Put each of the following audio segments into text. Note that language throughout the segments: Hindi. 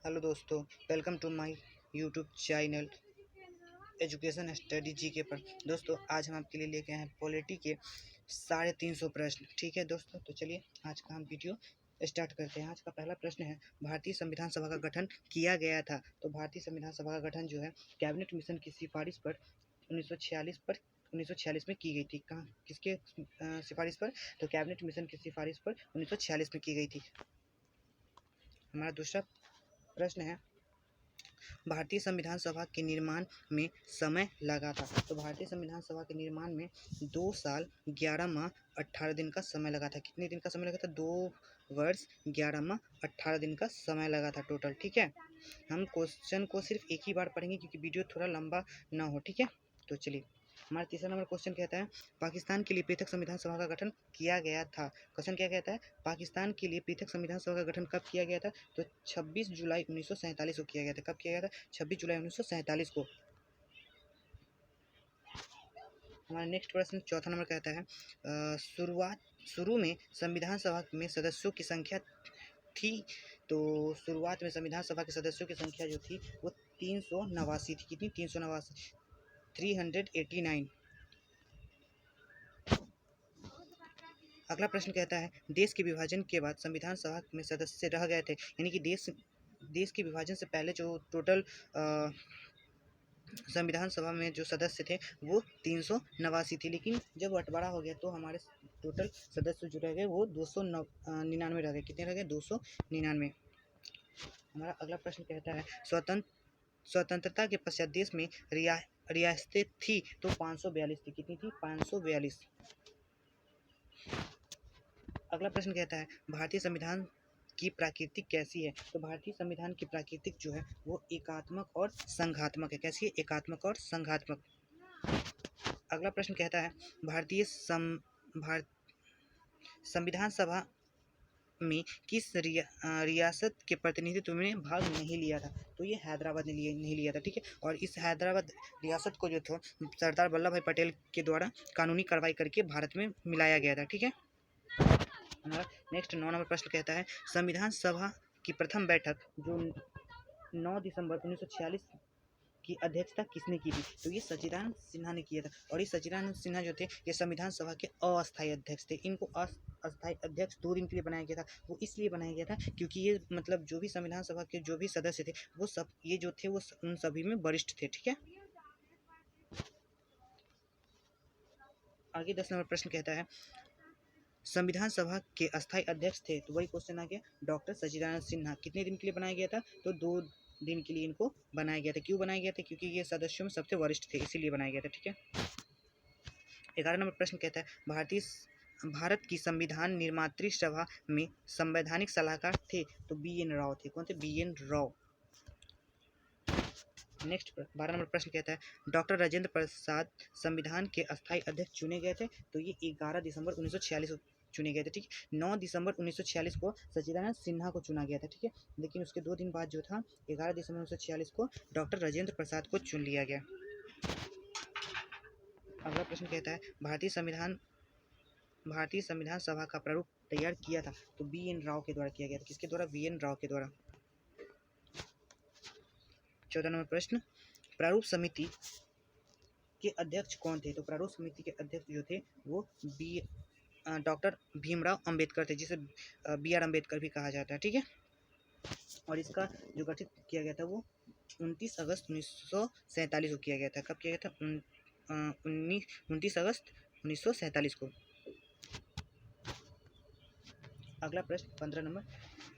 हेलो दोस्तों, welcome to my YouTube channel education study GK पर। दोस्तों, आज हम आपके लिए लेके आए हैं पॉलिटी के 350 प्रश्न। ठीक है दोस्तों, तो चलिए आज का हम वीडियो स्टार्ट करते हैं। आज का पहला प्रश्न है, भारतीय संविधान सभा का गठन किया गया था। तो भारतीय संविधान सभा का गठन जो है कैबिनेट मिशन की सिफारिश पर 1946 में की गई थी। कहाँ, किसके सिफारिश पर? तो कैबिनेट मिशन की सिफारिश पर 1946 में की गई थी। हमारा दूसरा प्रश्न है, भारतीय संविधान सभा के निर्माण में समय लगा था। तो भारतीय संविधान सभा के निर्माण में 2 साल 11 माह 18 दिन का समय लगा था। कितने दिन का समय लगा था? 2 वर्ष 11 माह 18 दिन का समय लगा था टोटल। ठीक है, हम क्वेश्चन को सिर्फ एक ही बार पढ़ेंगे क्योंकि वीडियो थोड़ा लंबा ना हो। ठीक है, तो चलिए हमारा तीसरा नंबर क्वेश्चन कहता है, पाकिस्तान के लिए पृथक संविधान सभा का गठन किया गया था। क्वेश्चन क्या कहता है? पाकिस्तान के लिए पृथक संविधान सभा का गठन कब किया गया था? तो 26 जुलाई 1947 को किया गया था। कब किया गया था? 26 जुलाई 1947 को। हमारा नेक्स्ट प्रश्न चौथा नंबर कहता है, शुरू में संविधान सभा में सदस्यों की संख्या थी। तो शुरुआत में संविधान सभा के सदस्यों की संख्या जो थी वो 389 थी। कितनी? 389, 389। अगला प्रश्न कहता है, देश के विभाजन के बाद संविधान सभा में सदस्य रह गए थे। यानी कि देश के विभाजन से पहले जो टोटल संविधान सभा में जो सदस्य थे वो 389 थी, लेकिन जब बंटवारा हो गया तो हमारे टोटल सदस्य जो रह गए वो 299 रह गए। कितने रह गए? 299। हमारा अगला प्रश्न कहता है, स्वतंत्रता के पश्चात देश में रियासतें थी। तो 542 थी। कितनी थी? 542। अगला प्रश्न कहता है, भारतीय संविधान की प्रकृति कैसी है? तो भारतीय संविधान की प्रकृति जो है वो एकात्मक और संघात्मक है। कैसी है? एकात्मक और संघात्मक। अगला प्रश्न कहता है, संविधान सभा में किस रियासत के प्रतिनिधित्व में भाग नहीं लिया था? तो ये हैदराबाद ने नहीं लिया था। ठीक है, और इस हैदराबाद रियासत को जो था सरदार वल्लभ भाई पटेल के द्वारा कानूनी कार्रवाई करके भारत में मिलाया गया था। ठीक है, हमारा नेक्स्ट 9 नंबर प्रश्न कहता है, संविधान सभा की प्रथम बैठक जो 9 दिसंबर 1946 की अध्यक्षता किसने की थी? तो ये सच्चिदानंद सिन्हा ने किया था। और ये सच्चिदानंद सिन्हा जो थे ये संविधान सभा के अस्थायी अध्यक्ष थे। इनको अस्थायी अध्यक्ष 2 दिन के लिए बनाया गया था। वो इसलिए बनाया गया था क्योंकि ये मतलब जो भी संविधान सभा के जो भी सदस्य थे वो सब ये जो थे वो उन सभी में वरिष्ठ थे। ठीक है, आगे 10 नंबर प्रश्न कहता है, संविधान सभा के अस्थायी अध्यक्ष थे। तो वही क्वेश्चन आ गया, डॉक्टर सच्चिदानंद सिन्हा। कितने दिन के लिए बनाया गया था? तो 2 दिन के लिए इनको बनाया गया था। क्यों बनाया गया था? क्योंकि ये सदस्यों में सबसे वरिष्ठ थे, इसीलिए बनाया गया था। ठीक है, 11 नंबर प्रश्न कहता है, भारत की संविधान निर्मात्री सभा में संवैधानिक सलाहकार थे। तो BN राव थे। कौन थे? BN राव। नेक्स्ट 12 नंबर प्रश्न कहता है, डॉक्टर राजेंद्र प्रसाद संविधान के अस्थायी अध्यक्ष चुने गए थे। तो ये 11 दिसंबर 1946 को चुने गए थे। ठीक है, 9 दिसंबर 1946 को सच्चिदानंद सिन्हा को चुना गया था। ठीक है, लेकिन उसके 2 दिन बाद जो था 11 दिसंबर 1946 को डॉक्टर राजेंद्र प्रसाद को चुन लिया गया। अगला प्रश्न कहता है, भारतीय संविधान सभा का प्रारूप तैयार किया था। तो BN राव के द्वारा किया गया था। किसके द्वारा? BN राव के द्वारा। 14 नंबर प्रश्न, प्रारूप समिति के अध्यक्ष कौन थे? तो प्रारूप समिति के अध्यक्ष जो थे वो डॉक्टर भीमराव अंबेडकर थे, जिसे BR अम्बेडकर भी कहा जाता है। ठीक है, और इसका जो गठित किया गया था वो 29 अगस्त 1947 को किया गया था। कब किया गया था? 29 अगस्त 1947 को। अगला प्रश्न 15 नंबर,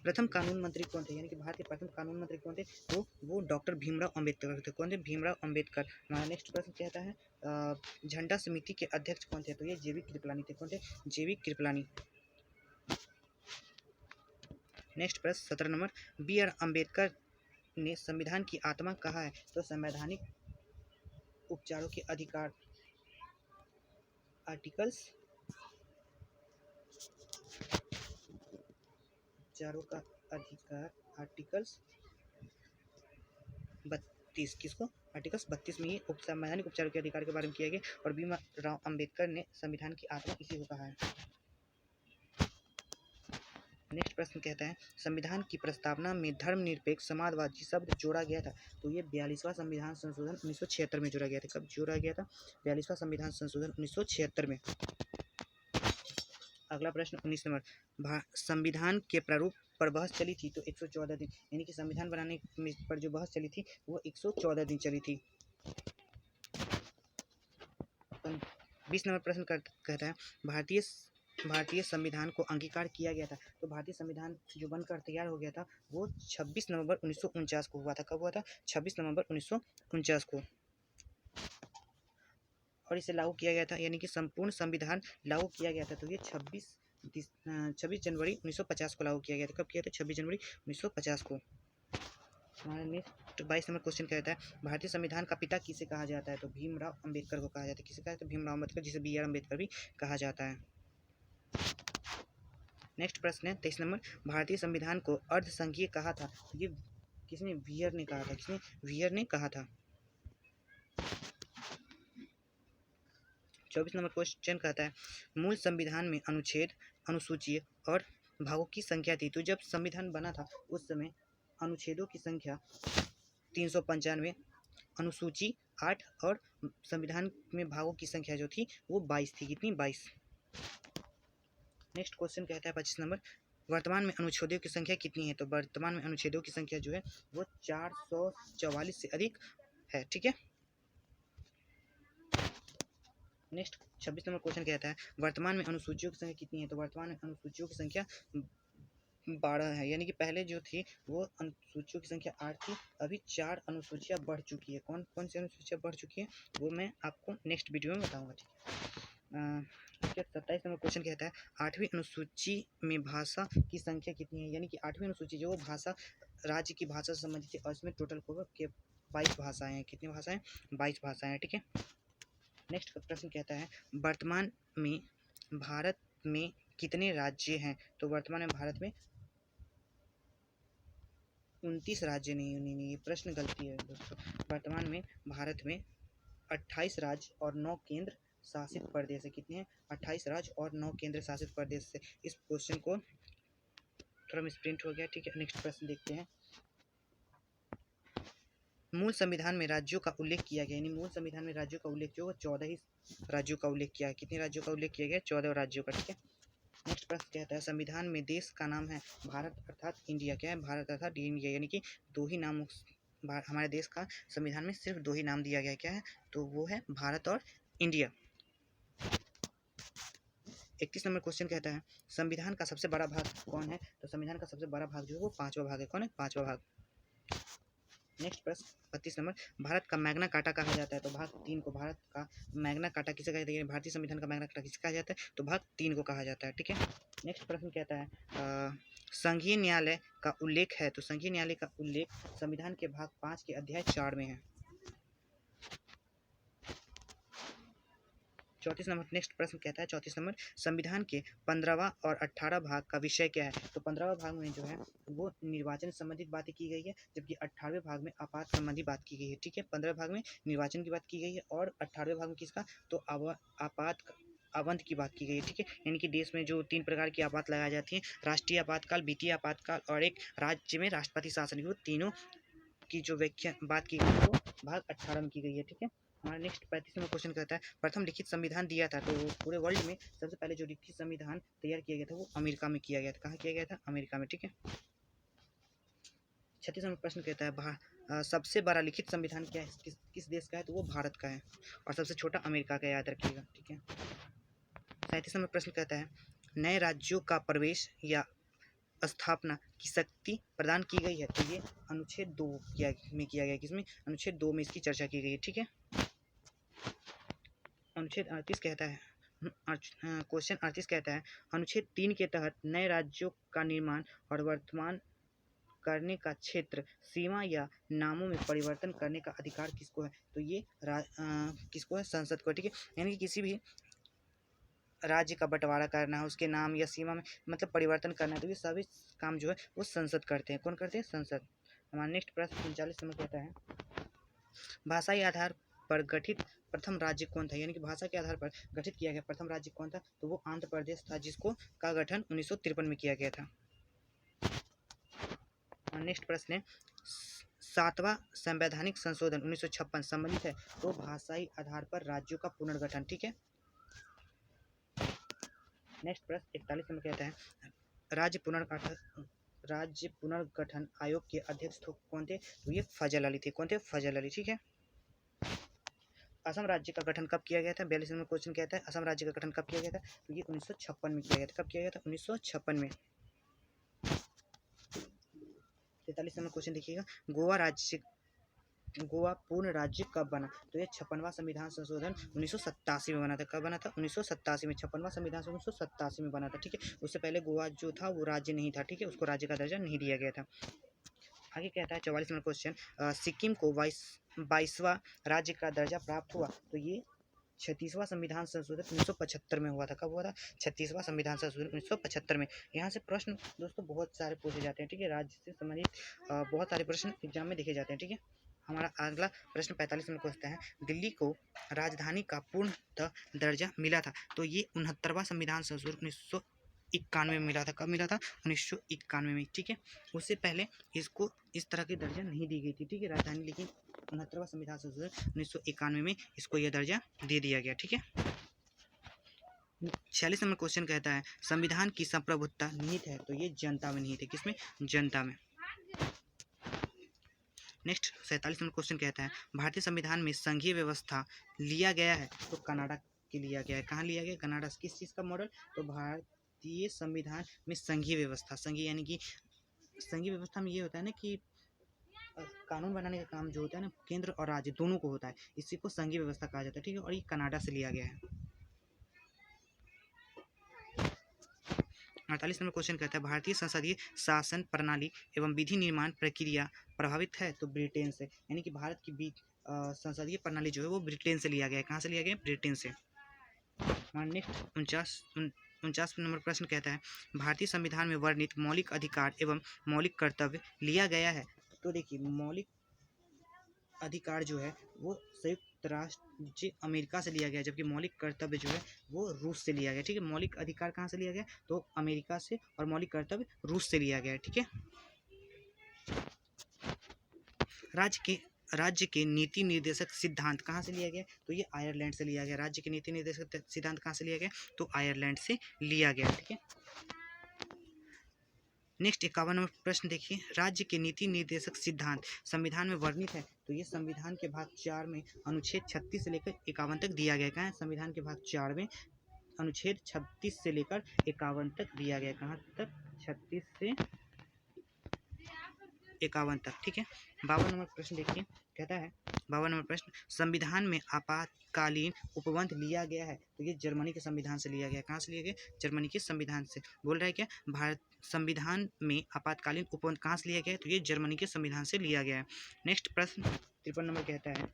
प्रथम कानून मंत्री कौन थे? यानी कि भारत के प्रथम कानून मंत्री कौन थे? तो वो डॉक्टर भीमराव अंबेडकर थे। कौन थे? भीमराव अंबेडकर। हमारा नेक्स्ट प्रश्न कहता है, झंडा समिति के अध्यक्ष कौन थे? तो ये JV कृपलानी थे। कौन थे? JV कृपलानी। नेक्स्ट प्रश्न 17 नंबर, BR अम्बेडकर ने संविधान की आत्मा कहा है। तो संवैधानिक उपचारों के अधिकार, आर्टिकल्स, उपचारों का अधिकार, आर्टिकल्स 32। किसको? आर्टिकल्स 32 में ही संवैधानिक उपचारों के अधिकार के बारे में किया गया। और भीमराव अंबेडकर ने संविधान की आत्मा इसी को कहा है। नेक्स्ट प्रश्न कहता है संविधान की प्रस्तावना में धर्मनिरपेक्ष समाजवादी शब्द जोड़ा गया था। तो ये 42वां संविधान संशोधन 1976 में जोड़ा गया था। कब जोड़ा गया था? 42वां संविधान संशोधन 1976 में। अगला प्रश्न 19 नंबर, संविधान के प्रारूप पर बहस चली थी तो 114 दिन, यानी कि संविधान बनाने पर जो बहस चली थी वो 114 दिन चली थी। 20 नंबर प्रश्न कहता है भारतीय संविधान को अंगीकार किया गया था। तो भारतीय संविधान जो बनकर तैयार हो गया था वो 26 नवंबर 1949 को हुआ था। कब हुआ था? 26 नवंबर 1949 को। और इसे लागू किया गया था, यानी कि संपूर्ण संविधान लागू किया गया था तो ये 26 जनवरी 1950 को लागू किया गया था। कब किया था? 26 जनवरी 1950 को। हमारे नेक्स्ट 22 नंबर क्वेश्चन कहता है भारतीय संविधान का पिता किसे कहा जाता है? तो भीमराव अंबेडकर को कहा जाता है। किसे कहा जाता है? भीमराव अंबेडकर, जिसे बी आर अम्बेडकर भी कहा जाता है। नेक्स्ट प्रश्न है 23 नंबर, भारतीय संविधान को अर्धसंघीय कहा था। ये किसने? वियर ने कहा था। किसने? वियर ने कहा था। 24 नंबर क्वेश्चन कहता है मूल संविधान में अनुच्छेद, अनुसूची और भागों की संख्या थी। तो जब संविधान बना था उस समय अनुच्छेदों की संख्या 395, अनुसूची 8 और संविधान में भागों की संख्या जो थी वो 22 थी। कितनी? 22। नेक्स्ट क्वेश्चन कहता है 25 नंबर, वर्तमान में अनुच्छेदों की संख्या कितनी है? तो वर्तमान में अनुच्छेदों की संख्या जो है वो 444 से अधिक है। ठीक है। नेक्स्ट 26 नंबर क्वेश्चन कहता है वर्तमान में अनुसूचियों की संख्या कितनी है? तो वर्तमान में अनुसूचियों की संख्या 12 है, यानी कि पहले जो थी वो अनुसूचियों की संख्या 8 थी, अभी 4 अनुसूचियाँ बढ़ चुकी है। कौन कौन सी अनुसूचियाँ बढ़ चुकी है वो मैं आपको नेक्स्ट वीडियो में बताऊंगा। ठीक है। 27 नंबर क्वेश्चन कहता है 8वीं अनुसूची में भाषा की संख्या कितनी है? यानी कि 8वीं अनुसूची जो भाषा राज्य की भाषा से संबंधित है और इसमें टोटल 22 भाषाएं हैं। कितनी भाषाएं? 22 भाषाएं हैं। ठीक है। नेक्स्ट प्रश्न कहता है वर्तमान में भारत में कितने राज्य हैं? तो वर्तमान में भारत में 29 राज्य नहीं, ये प्रश्न गलती है दोस्तों। वर्तमान में भारत में 28 राज्य और 9 केंद्र शासित प्रदेश है। कितने हैं? 28 राज्य और 9 केंद्र शासित प्रदेश से। इस क्वेश्चन को थोड़ा मिसप्रिंट हो गया। ठीक है। नेक्स्ट प्रश्न देखते हैं, मूल संविधान में राज्यों का उल्लेख किया गया, यानी मूल संविधान में राज्यों का उल्लेख जो 14 ही राज्यों का उल्लेख किया है। कितने राज्यों का उल्लेख किया गया? 14 राज्यों का। ठीक है। नेक्स्ट प्रश्न कहता है संविधान में देश का नाम है भारत अर्थात इंडिया। क्या है? भारत अर्थात इंडिया, यानी कि 2 ही नाम हमारे देश का संविधान में सिर्फ 2 ही नाम दिया गया है। क्या है? तो वो है भारत और इंडिया। 31 नंबर क्वेश्चन कहता है संविधान का सबसे बड़ा भाग कौन है? तो संविधान का सबसे बड़ा भाग जो है वो 5वां भाग है। कौन है? 5वां भाग। नेक्स्ट प्रश्न 32 नंबर, भारत का मैग्ना कार्टा कहा जाता है। तो भाग 3 को भारत का मैग्ना कार्टा किसे कहा जाता है? भारतीय संविधान का मैग्ना कार्टा किसे कहा जाता है? तो भाग 3 को कहा जाता है। ठीक है। नेक्स्ट प्रश्न कहता है संघीय न्यायालय का उल्लेख है। तो संघीय न्यायालय का उल्लेख संविधान के भाग 5 के अध्याय 4 में है। 34 नंबर नेक्स्ट प्रश्न कहता है 34 नंबर, संविधान के 15वां और 18वां भाग का विषय क्या है? तो 15वां भाग में जो है वो निर्वाचन संबंधित बातें की गई है, जबकि 18वें भाग में आपात संबंधी बात की गई है। ठीक है। 15वें भाग में निर्वाचन की बात की गई है और 18वें भाग में किसका? तो आपात आवंत की बात की गई है। ठीक है। यानी कि देश में जो 3 प्रकार की आपात लगाई जाती हैं, राष्ट्रीय आपातकाल, वित्तीय आपातकाल और एक राज्य में राष्ट्रपति शासन, वो तीनों की जो व्याख्या बात की गई है वो भाग 18 में की गई है। ठीक है। हमारा नेक्स्ट 35 नंबर क्वेश्चन कहता है प्रथम लिखित संविधान दिया था। तो पूरे वर्ल्ड में सबसे पहले जो लिखित संविधान तैयार किया गया था वो अमेरिका में किया गया था। कहाँ किया गया था? अमेरिका में। ठीक है। 36 नंबर प्रश्न कहता है सबसे बड़ा लिखित संविधान क्या है? किस देश का है? तो वो भारत का है। और सबसे छोटा अमेरिका का, याद रखिएगा। ठीक है। 37 नंबर प्रश्न कहता है नए राज्यों का प्रवेश या स्थापना की शक्ति प्रदान की गई है। तो ये अनुच्छेद 2 में किया गया। किसमें? अनुच्छेद 2 में इसकी चर्चा की गई है। ठीक है। अनुच्छेद 38 कहता है क्वेश्चन 38 कहता है अनुच्छेद 3 के तहत नए राज्यों का निर्माण और वर्तमान करने का क्षेत्र, सीमा या नामों में परिवर्तन करने का अधिकार किसको है? तो ये किसको है? संसद को। ठीक है। यानी कि किसी भी राज्य का बंटवारा करना है, उसके नाम या सीमा में मतलब परिवर्तन करना है, तो ये सभी काम जो है वो संसद करते हैं। कौन करते हैं? संसद। हमारा नेक्स्ट प्रश्न 39 नंबर कहता है भाषाई आधार पर गठित प्रथम राज्य कौन था? यानी कि भाषा के आधार पर गठित किया गया प्रथम राज्य कौन था? तो वो आंध्र प्रदेश था, जिसको का गठन 1953 में किया गया था। नेक्स्ट प्रश्न है, सातवां संवैधानिक संशोधन 1956 सम्मिलित है तो भाषाई आधार पर राज्यों का पुनर्गठन। ठीक है। नेक्स्ट प्रश्न 41 नंबर कहता है, राज्य पुनर्गठन आयोग के अध्यक्ष कौन थे? तो ये फजल अली थे। कौन थे? फजल अली। ठीक है। असम राज्य का गठन कब किया गया था? 42 नंबर क्वेश्चन कहता है असम राज्य का गठन कब किया गया था? तो ये 1956 में किया गया था। कब किया गया था? 1956 में। 43 नंबर क्वेश्चन देखिएगा, गोवा पूर्ण राज्य कब बना? तो ये 56वां संविधान संशोधन 1987 में बना था। कब बना था? 1987 में। 56वां संविधान 1987 में बना था। ठीक है। उससे पहले गोवा जो था वो राज्य नहीं था। ठीक है। उसको राज्य का दर्जा नहीं दिया गया था। आगे कहता है 44 नंबर क्वेश्चन, सिक्किम को 22वां राज्य का दर्जा प्राप्त हुआ। तो ये 36वां संविधान संशोधन 1975 में हुआ था। कब हुआ था? 36वां संविधान संशोधन 1975 में। यहाँ से प्रश्न दोस्तों बहुत सारे पूछे जाते हैं। ठीक है। राज्य से संबंधित बहुत सारे प्रश्न एग्जाम में देखे जाते हैं। ठीक है। हमारा अगला प्रश्न 45 में पूछता है, दिल्ली को राजधानी का पूर्णतः दर्जा मिला था। तो ये 69वां संविधान संशोधन 1991 में मिला था। कब मिला था? 1991 में। ठीक है। उससे पहले इसको इस तरह की दर्जा नहीं दी गई थी। ठीक है, राजधानी, लेकिन 69वां संविधान संशोधन 1991 में इसको यह दर्जा दे दिया गया। ठीक है। 46 नंबर क्वेश्चन कहता है, संविधान की संप्रभुता निहित है। तो ये जनता में निहित है। किसमें? जनता में। नेक्स्ट 47 नंबर क्वेश्चन कहता है, भारतीय संविधान में संघीय व्यवस्था लिया गया है। तो कनाडा के लिया गया है। कहाँ लिया गया? कनाडा। किस चीज़ का मॉडल? तो भारतीय संविधान में संघीय व्यवस्था। संघीय यानी कि संघीय व्यवस्था में ये होता है ना कि कानून बनाने का काम जो होता है ना, केंद्र और राज्य दोनों को होता है। इसी को संघीय व्यवस्था कहा जाता है। ठीक है। और ये कनाडा से लिया गया है। 48 नंबर क्वेश्चन कहता है, भारतीय संसदीय शासन प्रणाली एवं विधि निर्माण प्रक्रिया प्रभावित है। तो ब्रिटेन से। यानी कि भारत की संसदीय प्रणाली जो है वो ब्रिटेन से लिया गया है। कहाँ से लिया गया है? ब्रिटेन से। नेक्स्ट 49 नंबर प्रश्न कहता है, भारतीय संविधान में वर्णित मौलिक अधिकार एवं मौलिक कर्तव्य लिया गया है। तो देखिए, मौलिक अधिकार जो है वो संयुक्त राष्ट्र अमेरिका से लिया गया, जबकि मौलिक कर्तव्य जो है वो रूस से लिया गया। ठीक है। मौलिक अधिकार कहाँ से लिया गया? तो अमेरिका से, और मौलिक कर्तव्य रूस से लिया गया। ठीक है। राज्य के नीति निर्देशक सिद्धांत कहाँ से लिया गया? तो ये आयरलैंड से लिया गया। राज्य के नीति निर्देशक सिद्धांत कहाँ से लिया गया? तो आयरलैंड से लिया गया। ठीक है। नेक्स्ट 51 नंबर प्रश्न देखिए, राज्य के नीति निर्देशक सिद्धांत संविधान में वर्णित है। तो ये संविधान के भाग 4 में अनुच्छेद 36 से लेकर 51 तक दिया गया। कहाँ है? संविधान के भाग 4 में अनुच्छेद 36 से लेकर 51 तक दिया गया। कहाँ तक? 36 से 51 तक। ठीक है। 52 नंबर प्रश्न देखिए, कहता है 52 नंबर प्रश्न, संविधान में आपातकालीन उपबंध लिया गया है। तो ये जर्मनी के संविधान से लिया गया। कहाँ से लिया गया? जर्मनी के संविधान से। बोल रहा है क्या? भारत संविधान में आपातकालीन उपबंध कहाँ से लिया गया है? तो ये जर्मनी के संविधान से लिया गया है। नेक्स्ट प्रश्न 53 नंबर कहता है,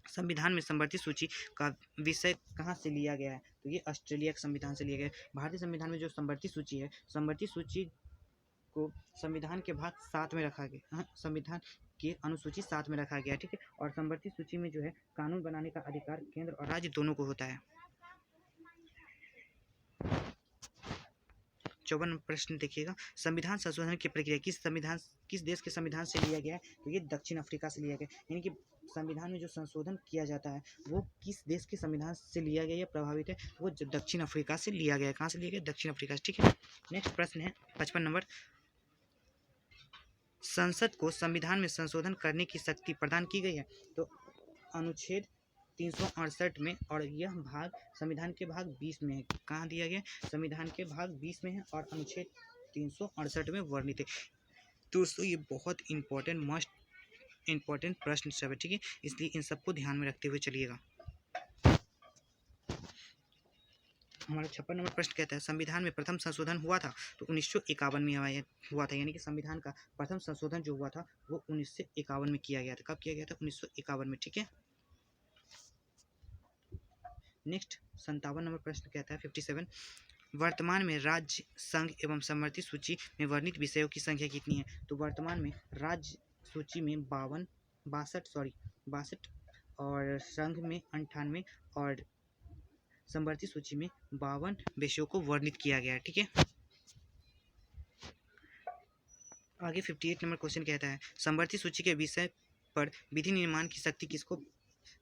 संविधान में समवर्ती सूची का विषय कहाँ से लिया गया है? तो ये ऑस्ट्रेलिया के संविधान से लिया गया है। भारतीय संविधान में जो समवर्ती सूची है, समवर्ती सूची को संविधान के भाग 7 में रखा गया। संविधान की अनुसूची 7 में रखा गया। ठीक है। और समवर्ती सूची में जो है कानून बनाने का अधिकार केंद्र और राज्य दोनों को होता है। 54 प्रश्न देखिएगा, संविधान संशोधन की प्रक्रिया किस देश के संविधान से लिया गया है? तो ये दक्षिण अफ्रीका से लिया गया। यानी कि संविधान में जो संशोधन किया जाता है वो किस देश के संविधान से लिया गया या प्रभावित है? वो दक्षिण अफ्रीका से लिया गया। कहाँ से लिया गया? दक्षिण अफ्रीका से। ठीक है। नेक्स्ट प्रश्न है 55 नंबर, संसद को संविधान में संशोधन करने की शक्ति प्रदान की गई है। तो अनुच्छेद 368 में, और यह भाग संविधान के भाग 20 में है। कहाँ दिया गया? संविधान के भाग 20 में है और अनुच्छेद 368 में वर्णित है। दोस्तों ये बहुत इंपॉर्टेंट, मोस्ट इंपॉर्टेंट प्रश्न सब है। ठीक है। इसलिए इन सबको ध्यान में रखते हुए चलिएगा। हमारा 56 नंबर प्रश्न कहता है, संविधान में प्रथम संशोधन हुआ था। तो 1951 में हुआ था। यानी कि संविधान का प्रथम संशोधन जो हुआ था वो 1951 में किया गया था। कब किया गया था? 1951 में। ठीक है। नेक्स्ट 57 नंबर प्रश्न कहता है 57, वर्तमान में राज्य, संघ एवं समवर्ती सूची में वर्णित विषयों की संख्या कितनी है? तो वर्तमान में राज्य सूची में 62 और संघ में 98 और समवर्ती सूची में 52 विषयों को वर्णित किया गया है। ठीक है। आगे 58 नंबर क्वेश्चन कहता है समवर्ती सूची के विषय पर विधि निर्माण की शक्ति किसको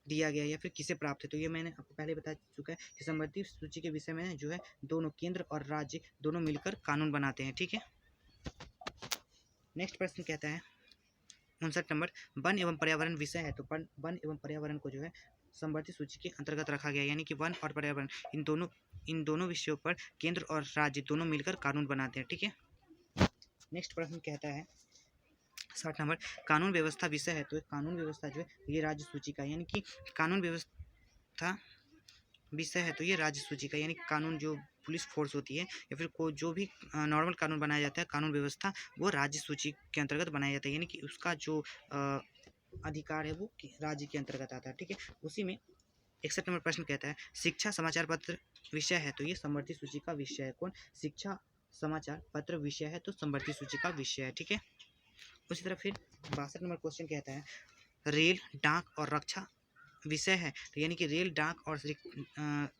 दिया गया या फिर किसे प्राप्त है। तो ये मैंने आपको पहले बता चुका है कि समवर्ती सूची के विषय में जो है दोनों केंद्र और राज्य दोनों मिलकर कानून बनाते हैं। ठीक है, नेक्स्ट प्रश्न कहता है 59 नंबर वन एवं पर्यावरण विषय है। तो वन एवं पर्यावरण को जो है समवर्ती सूची के अंतर्गत रखा गया, यानी कि वन और पर्यावरण इन दोनों विषयों पर केंद्र और राज्य दोनों मिलकर कानून बनाते हैं। ठीक है, नेक्स्ट प्रश्न कहता है 60 नंबर कानून व्यवस्था विषय है। तो कानून व्यवस्था जो है ये राज्य सूची का, यानी कि कानून व्यवस्था विषय है तो ये राज्य सूची का, यानी कानून जो पुलिस फोर्स होती है या फिर को जो भी नॉर्मल कानून बनाया जाता है कानून व्यवस्था, वो राज्य सूची के अंतर्गत बनाया जाता है, यानी कि उसका जो अधिकार है वो राज्य के अंतर्गत आता है। ठीक है, उसी में 61 नंबर प्रश्न कहता है शिक्षा समाचार पत्र विषय है। तो ये समवर्ती सूची का विषय है। कौन? शिक्षा समाचार पत्र विषय है तो समवर्ती सूची का विषय है। ठीक है, उसी तरह फिर 62 नंबर क्वेश्चन कहता है रेल डाक और रक्षा विषय है। तो यानी कि रेल डाक और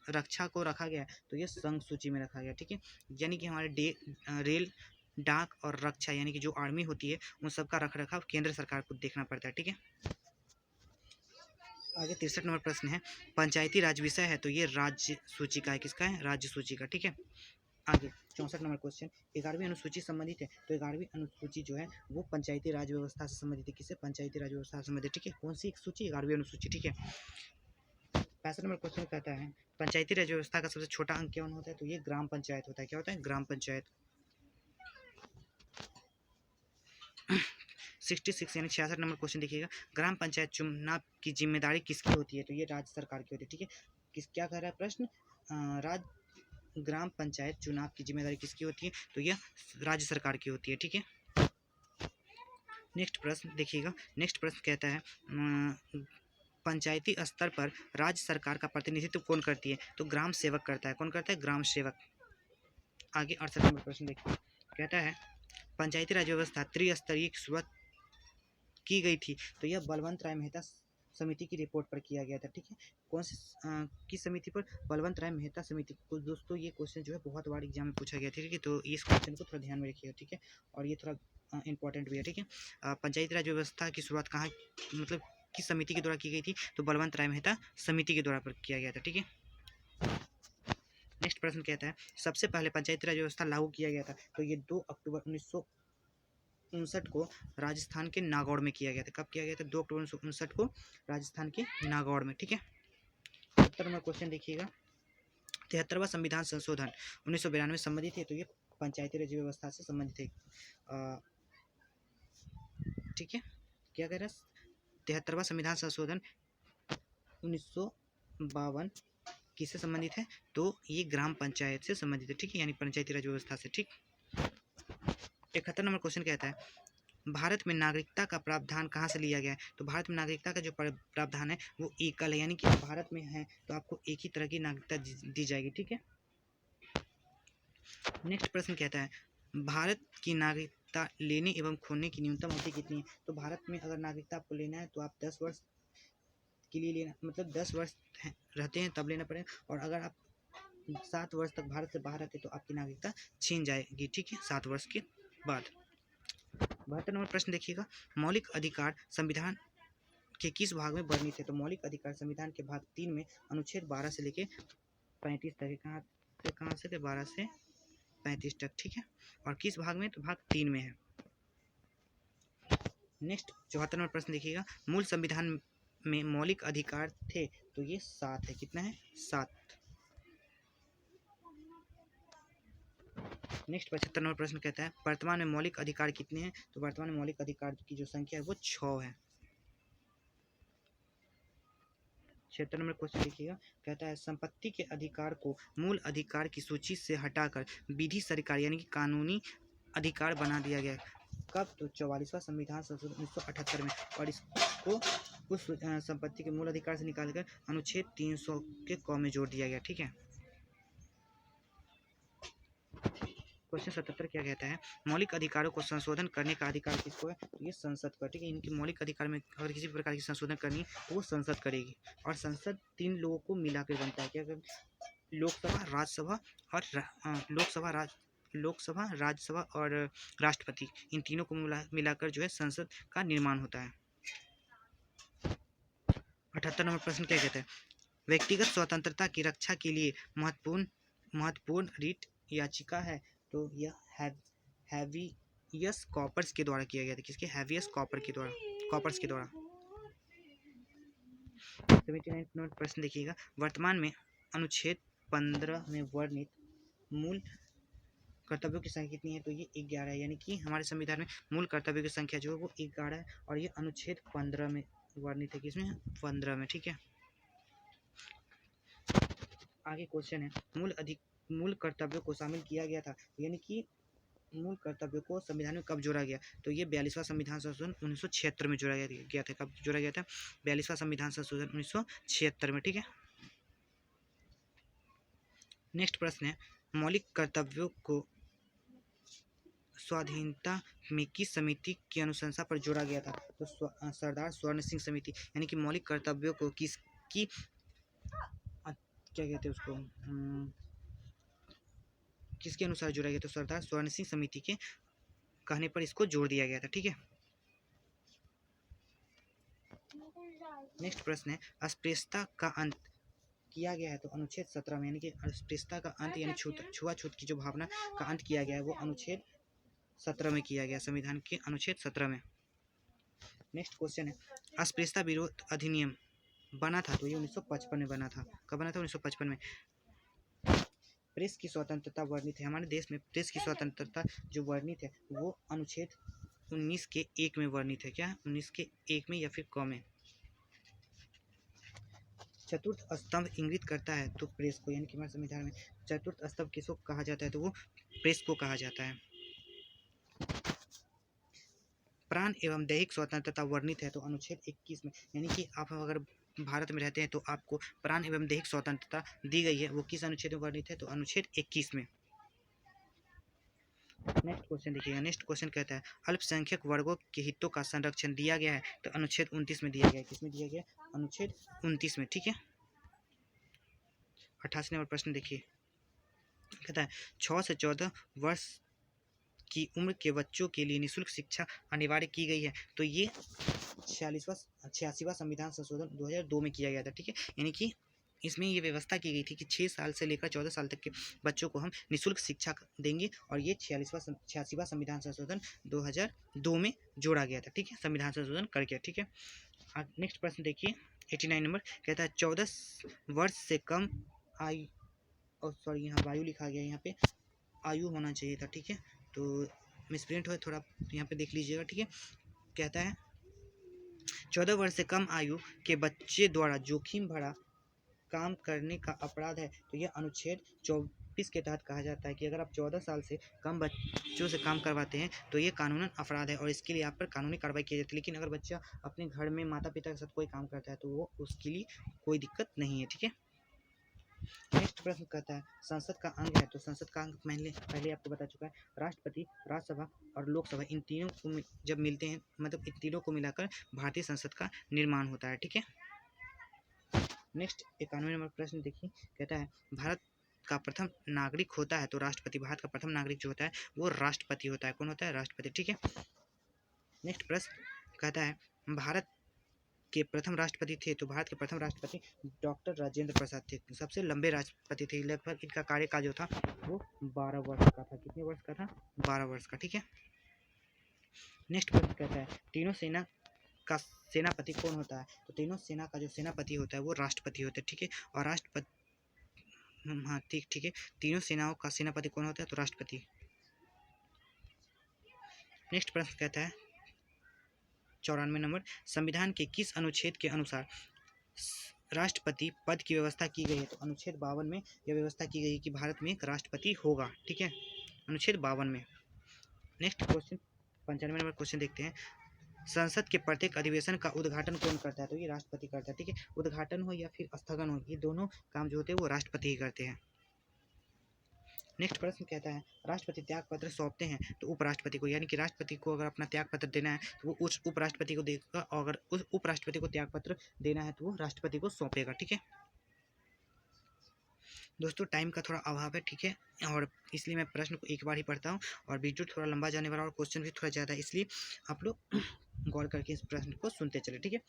रक्षा को रखा गया तो ये संघ सूची में रखा गया। ठीक है, यानी कि हमारे रेल डाक और रक्षा यानी कि जो आर्मी होती है उन सबका रख रखाव केंद्र सरकार को देखना पड़ता है। ठीक है, आगे 63 नंबर प्रश्न है पंचायती राज विषय है। तो ये राज्य सूची का है। किसका है? राज्य सूची का। ठीक है, आगे 64 नंबर क्वेश्चन 11वीं अनुसूची संबंधित है। तो 11वीं अनुसूची जो है वो पंचायती राज व्यवस्था से संबंधित है। किससे? पंचायती राज व्यवस्था से संबंधित। ठीक है, कौन सी सूची? 11वीं अनुसूची। ठीक है, 65 नंबर क्वेश्चन कहता है पंचायती राज व्यवस्था का सबसे छोटा अंक कौन होता है? तो ये ग्राम पंचायत होता है। क्या होता है? ग्राम पंचायत। 66 यानी 66 नंबर क्वेश्चन देखिएगा ग्राम पंचायत चुनाव की जिम्मेदारी किसकी होती है? तो ये राज्य सरकार की होती है। ठीक है, क्या कह रहा है प्रश्न? ग्राम पंचायत चुनाव की जिम्मेदारी किसकी होती है? तो यह राज्य सरकार की होती है। ठीक है, नेक्स्ट प्रश्न देखिएगा। नेक्स्ट प्रश्न कहता है पंचायती स्तर पर राज्य सरकार का प्रतिनिधित्व कौन करती है? तो ग्राम सेवक करता है। कौन करता है? ग्राम सेवक। आगे 68 नंबर प्रश्न देखिए, कहता है पंचायती राज व्यवस्था त्रिस्तरीय की शुरुआत की गई थी। तो यह बलवंत राय मेहता समिति की रिपोर्ट पर किया गया था। ठीक है, कौन सी किस समिति पर? बलवंत राय मेहता समिति को। दोस्तों ये क्वेश्चन जो है बहुत बार एग्जाम में पूछा गया था। ठीक है, तो इस क्वेश्चन को थोड़ा ध्यान में रखिएगा। ठीक है, और ये थोड़ा इंपॉर्टेंट भी है। ठीक है, पंचायती राज व्यवस्था की शुरुआत कहाँ मतलब किस समिति के द्वारा की गई थी? तो बलवंत राय मेहता समिति के द्वारा पर किया गया था। ठीक है, नेक्स्ट प्रश्न कहता है सबसे पहले पंचायती राज व्यवस्था लागू किया गया था। तो ये 2 अक्टूबर 1959 को राजस्थान के नागौर में किया गया था। कब किया गया था? 2 अक्टूबर 1959 को राजस्थान के नागौर में। ठीक है, 70 नंबर क्वेश्चन देखिएगा 73वां संविधान संशोधन 1992 संबंधित है। तो ये पंचायती राज व्यवस्था से संबंधित है। ठीक है, क्या कह रहा है? 73वां संविधान संशोधन 1952 किससे संबंधित है? तो ये ग्राम पंचायत से संबंधित है। ठीक है, यानी पंचायती राज व्यवस्था से। ठीक, 71 नंबर क्वेश्चन कहता है भारत में नागरिकता का प्रावधान कहाँ से लिया गया है? तो भारत में नागरिकता का जो प्रावधान है वो एकल है, यानी कि भारत में है तो आपको एक ही तरह की नागरिकता दी जाएगी। ठीक है, नेक्स्ट प्रश्न कहता है भारत की नागरिकता लेने एवं खोने की न्यूनतम अवधि कितनी है? तो भारत में अगर नागरिकता आपको लेना है तो आप 10 वर्ष के लिए लेना, मतलब 10 वर्ष रहते हैं तब लेना पड़ेगा, और अगर आप 7 वर्ष तक भारत से बाहर रहते तो आपकी नागरिकता छीन जाएगी। ठीक है, 7 वर्ष के बाद। 72 नंबर प्रश्न देखिएगा मौलिक अधिकार संविधान के किस भाग में वर्णित है? तो मौलिक अधिकार संविधान के भाग 3 में अनुच्छेद 12 से लेके 35 तक। कहाँ से? 12 से 35 तक। ठीक है, और किस भाग में? तो भाग 3 में है। नेक्स्ट 74 नंबर प्रश्न देखिएगा मूल संविधान में मौलिक अधिकार थे। तो ये 7 है। कितना है? 7। नेक्स्ट 75 नंबर प्रश्न कहता है वर्तमान में मौलिक अधिकार कितने हैं? तो वर्तमान में मौलिक अधिकार की जो संख्या है वो 6 है। 76 नंबर क्वेश्चन देखिएगा कहता है संपत्ति के अधिकार को मूल अधिकार की सूची से हटाकर विधि सरकार यानी कि कानूनी अधिकार बना दिया गया। कब? तो 44वां संविधान संशोधन 1978 में, और इसको उस संपत्ति के मूल अधिकार से निकालकर अनुच्छेद 300 के क में जोड़ दिया गया। ठीक है, क्वेश्चन 77 क्या कहता है मौलिक अधिकारों को संशोधन करने का अधिकार किसको है? तो ये संसद का। ठीक है, इनके मौलिक अधिकार में अगर किसी प्रकार की संशोधन करनी तो वो संसद करेगी, और संसद 3 लोगों को मिला कर बनता है। क्या? लोकसभा, राज्यसभा और लोकसभा, राज्यसभा और राष्ट्रपति, इन तीनों को मिलाकर जो है संसद का निर्माण होता है। 78 नंबर प्रश्न क्या कहता है, व्यक्तिगत स्वतंत्रता की रक्षा के लिए महत्वपूर्ण रिट याचिका है, तो यह हैवियस कॉर्पस के द्वारा किया गया था। किसके? हैवियस कॉर्पस के द्वारा। 79 नंबर प्रश्न देखिएगा, वर्तमान में अनुच्छेद 15 में वर्णित मूल कर्तव्यों की संख्या कितनी है, तो ये 11 है। यानी कि हमारे संविधान में मूल कर्तव्यों की संख्या जो है वो 11 है और ये अनुच्छेद 15 में वर्णित है। किसमें? 15 में। ठीक है, आगे क्वेश्चन है, मूल कर्तव्यों को शामिल किया गया था, यानी कि मूल कर्तव्यों को संविधान में कब जोड़ा गया, तो ये 42वां संविधान संशोधन 1976 में जोड़ा गया था। कब जोड़ा गया था? 42वां संविधान संशोधन 1976 में। ठीक है, नेक्स्ट प्रश्न है, मौलिक कर्तव्यों को स्वाधीनता में किस समिति की अनुशंसा पर जोड़ा गया था, तो सरदार स्वर्ण सिंह समिति। यानी कि मौलिक कर्तव्यों को किसकी क्या कहते हैं उसको, किसके अनुसार जोड़ा गया, तो सरदार स्वर्ण सिंह समिति के कहने पर इसको जोड़ दिया गया था। ठीक है, नेक्स्ट प्रश्न है, अस्पृश्यता का अंत किया गया है, तो अनुच्छेद 17 में। यानी कि अस्पृश्यता का अंत यानी छुआछूत की जो भावना का अंत किया गया है वो अनुच्छेद 17 में किया गया, संविधान के अनुच्छेद 17 में। नेक्स्ट क्वेश्चन है, अस्पृश्यता विरोध अधिनियम बना था, तो ये 1955 में बना था। कब बना था? 1955 में। प्रेस की स्वतंत्रता वर्णित है, हमारे देश में प्रेस की स्वतंत्रता जो वर्णित है वो अनुच्छेद 19 के 1 में वर्णित है। क्या? 19 के 1 में या फिर क में। चतुर्थ स्तंभ इंगित करता है तो प्रेस को, यानी कि हमारे संविधान में चतुर्थ स्तंभ किसको कहा जाता है, तो वो प्रेस को कहा जाता है। प्राण एवं दैहिक स्वतंत्रता वर्णित है, तो अनुच्छेद 21 में। यानी कि आप अगर भारत में रहते हैं तो आपको प्राण एवं दैहिक स्वतंत्रता दी गई है, वो किस अनुच्छेद में वर्णित है, तो अनुच्छेद 21 में। नेक्स्ट क्वेश्चन देखिएगा, नेक्स्ट क्वेश्चन कहता है, अल्पसंख्यक वर्गों के हितों का संरक्षण दिया गया है, तो अनुच्छेद 29 में दिया गया है। किसमें दिया गया? अनुच्छेद 29 में। ठीक है, 88 नंबर प्रश्न देखिए, कहता है 6 से 14 वर्ष की उम्र के बच्चों के लिए निःशुल्क शिक्षा अनिवार्य की गई है, तो ये 86वां संविधान संशोधन 2002 में किया गया था। ठीक है, यानी कि इसमें ये व्यवस्था की गई थी कि 6 साल से लेकर 14 साल तक के बच्चों को हम निःशुल्क शिक्षा देंगे, और ये 86वां संविधान संशोधन 2002 में जोड़ा गया था। ठीक है, संविधान संशोधन करके। ठीक है, नेक्स्ट प्रश्न देखिए, 89 नंबर कहता है 14 वर्ष से कम आयु, सॉरी यहाँ वायु लिखा गया, यहाँ पे आयु होना चाहिए था। ठीक है, तो मिसप्रिंट हो, थोड़ा यहाँ पे देख लीजिएगा। ठीक है, कहता है 14 वर्ष से कम आयु के बच्चे द्वारा जोखिम भरा काम करने का अपराध है, तो यह अनुच्छेद 24 के तहत कहा जाता है कि अगर आप 14 साल से कम बच्चों से काम करवाते हैं तो ये कानूनन अपराध है और इसके लिए आप पर कानूनी कार्रवाई की जाती है। लेकिन अगर बच्चा अपने घर में माता पिता के साथ कोई काम करता है तो वो उसके लिए कोई दिक्कत नहीं है। ठीक है, नेक्स्ट प्रश्न कहता है संसद का अंग है, तो संसद का अंग पहले आपको बता चुका है, राष्ट्रपति, राज्यसभा और लोकसभा, इन तीनों को जब मिलते हैं, मतलब इन तीनों को मिलाकर भारतीय संसद का निर्माण होता है। ठीक है, नेक्स्ट 91 नंबर प्रश्न देखिए, कहता है भारत का प्रथम नागरिक होता है, तो राष्ट्रपति। भारत का प्रथम नागरिक जो होता है वो राष्ट्रपति होता है। कौन होता है? राष्ट्रपति। ठीक है, नेक्स्ट प्रश्न कहता है भारत के प्रथम राष्ट्रपति थे, तो भारत के प्रथम राष्ट्रपति डॉक्टर राजेंद्र प्रसाद थे, सबसे लंबे राष्ट्रपति थे। लगभग इनका कार्यकाल जो था वो 12 वर्ष का था। कितने वर्ष का था? 12 वर्ष का। ठीक है, नेक्स्ट प्रश्न कहता है तीनों सेना का सेनापति कौन होता है, तो तीनों सेना का जो सेनापति होता है वो राष्ट्रपति होता है। ठीक है, और राष्ट्रपति, हाँ ठीक है, तीनों सेनाओं का सेनापति कौन होता है, तो राष्ट्रपति। नेक्स्ट प्रश्न कहता है 94 नंबर, संविधान के किस अनुच्छेद के अनुसार राष्ट्रपति पद की व्यवस्था की गई है, तो अनुच्छेद 52 में यह व्यवस्था की गई है कि भारत में एक राष्ट्रपति होगा। ठीक है, अनुच्छेद 52 में। नेक्स्ट क्वेश्चन 95 नंबर क्वेश्चन देखते हैं, संसद के प्रत्येक अधिवेशन का उद्घाटन कौन करता है, तो ये राष्ट्रपति करता है। ठीक है, उद्घाटन हो या फिर स्थगन हो, ये दोनों काम जो होते हैं वो राष्ट्रपति ही करते हैं। नेक्स्ट प्रश्न कहता है राष्ट्रपति त्याग पत्र सौंपते हैं तो उपराष्ट्रपति को, यानी कि राष्ट्रपति को अगर अपना त्याग पत्र देना है तो वो उस उपराष्ट्रपति को देगा, और अगर उस उपराष्ट्रपति को त्याग पत्र देना है तो वो राष्ट्रपति को सौंपेगा। ठीक है, दोस्तों टाइम का थोड़ा अभाव है, ठीक है, और इसलिए मैं प्रश्न को एक बार ही पढ़ता हूँ और वीडियो थोड़ा लंबा जाने वाला और क्वेश्चन भी थोड़ा ज़्यादा है, इसलिए आप लोग गौर करके इस प्रश्न को सुनते चले, ठीक है।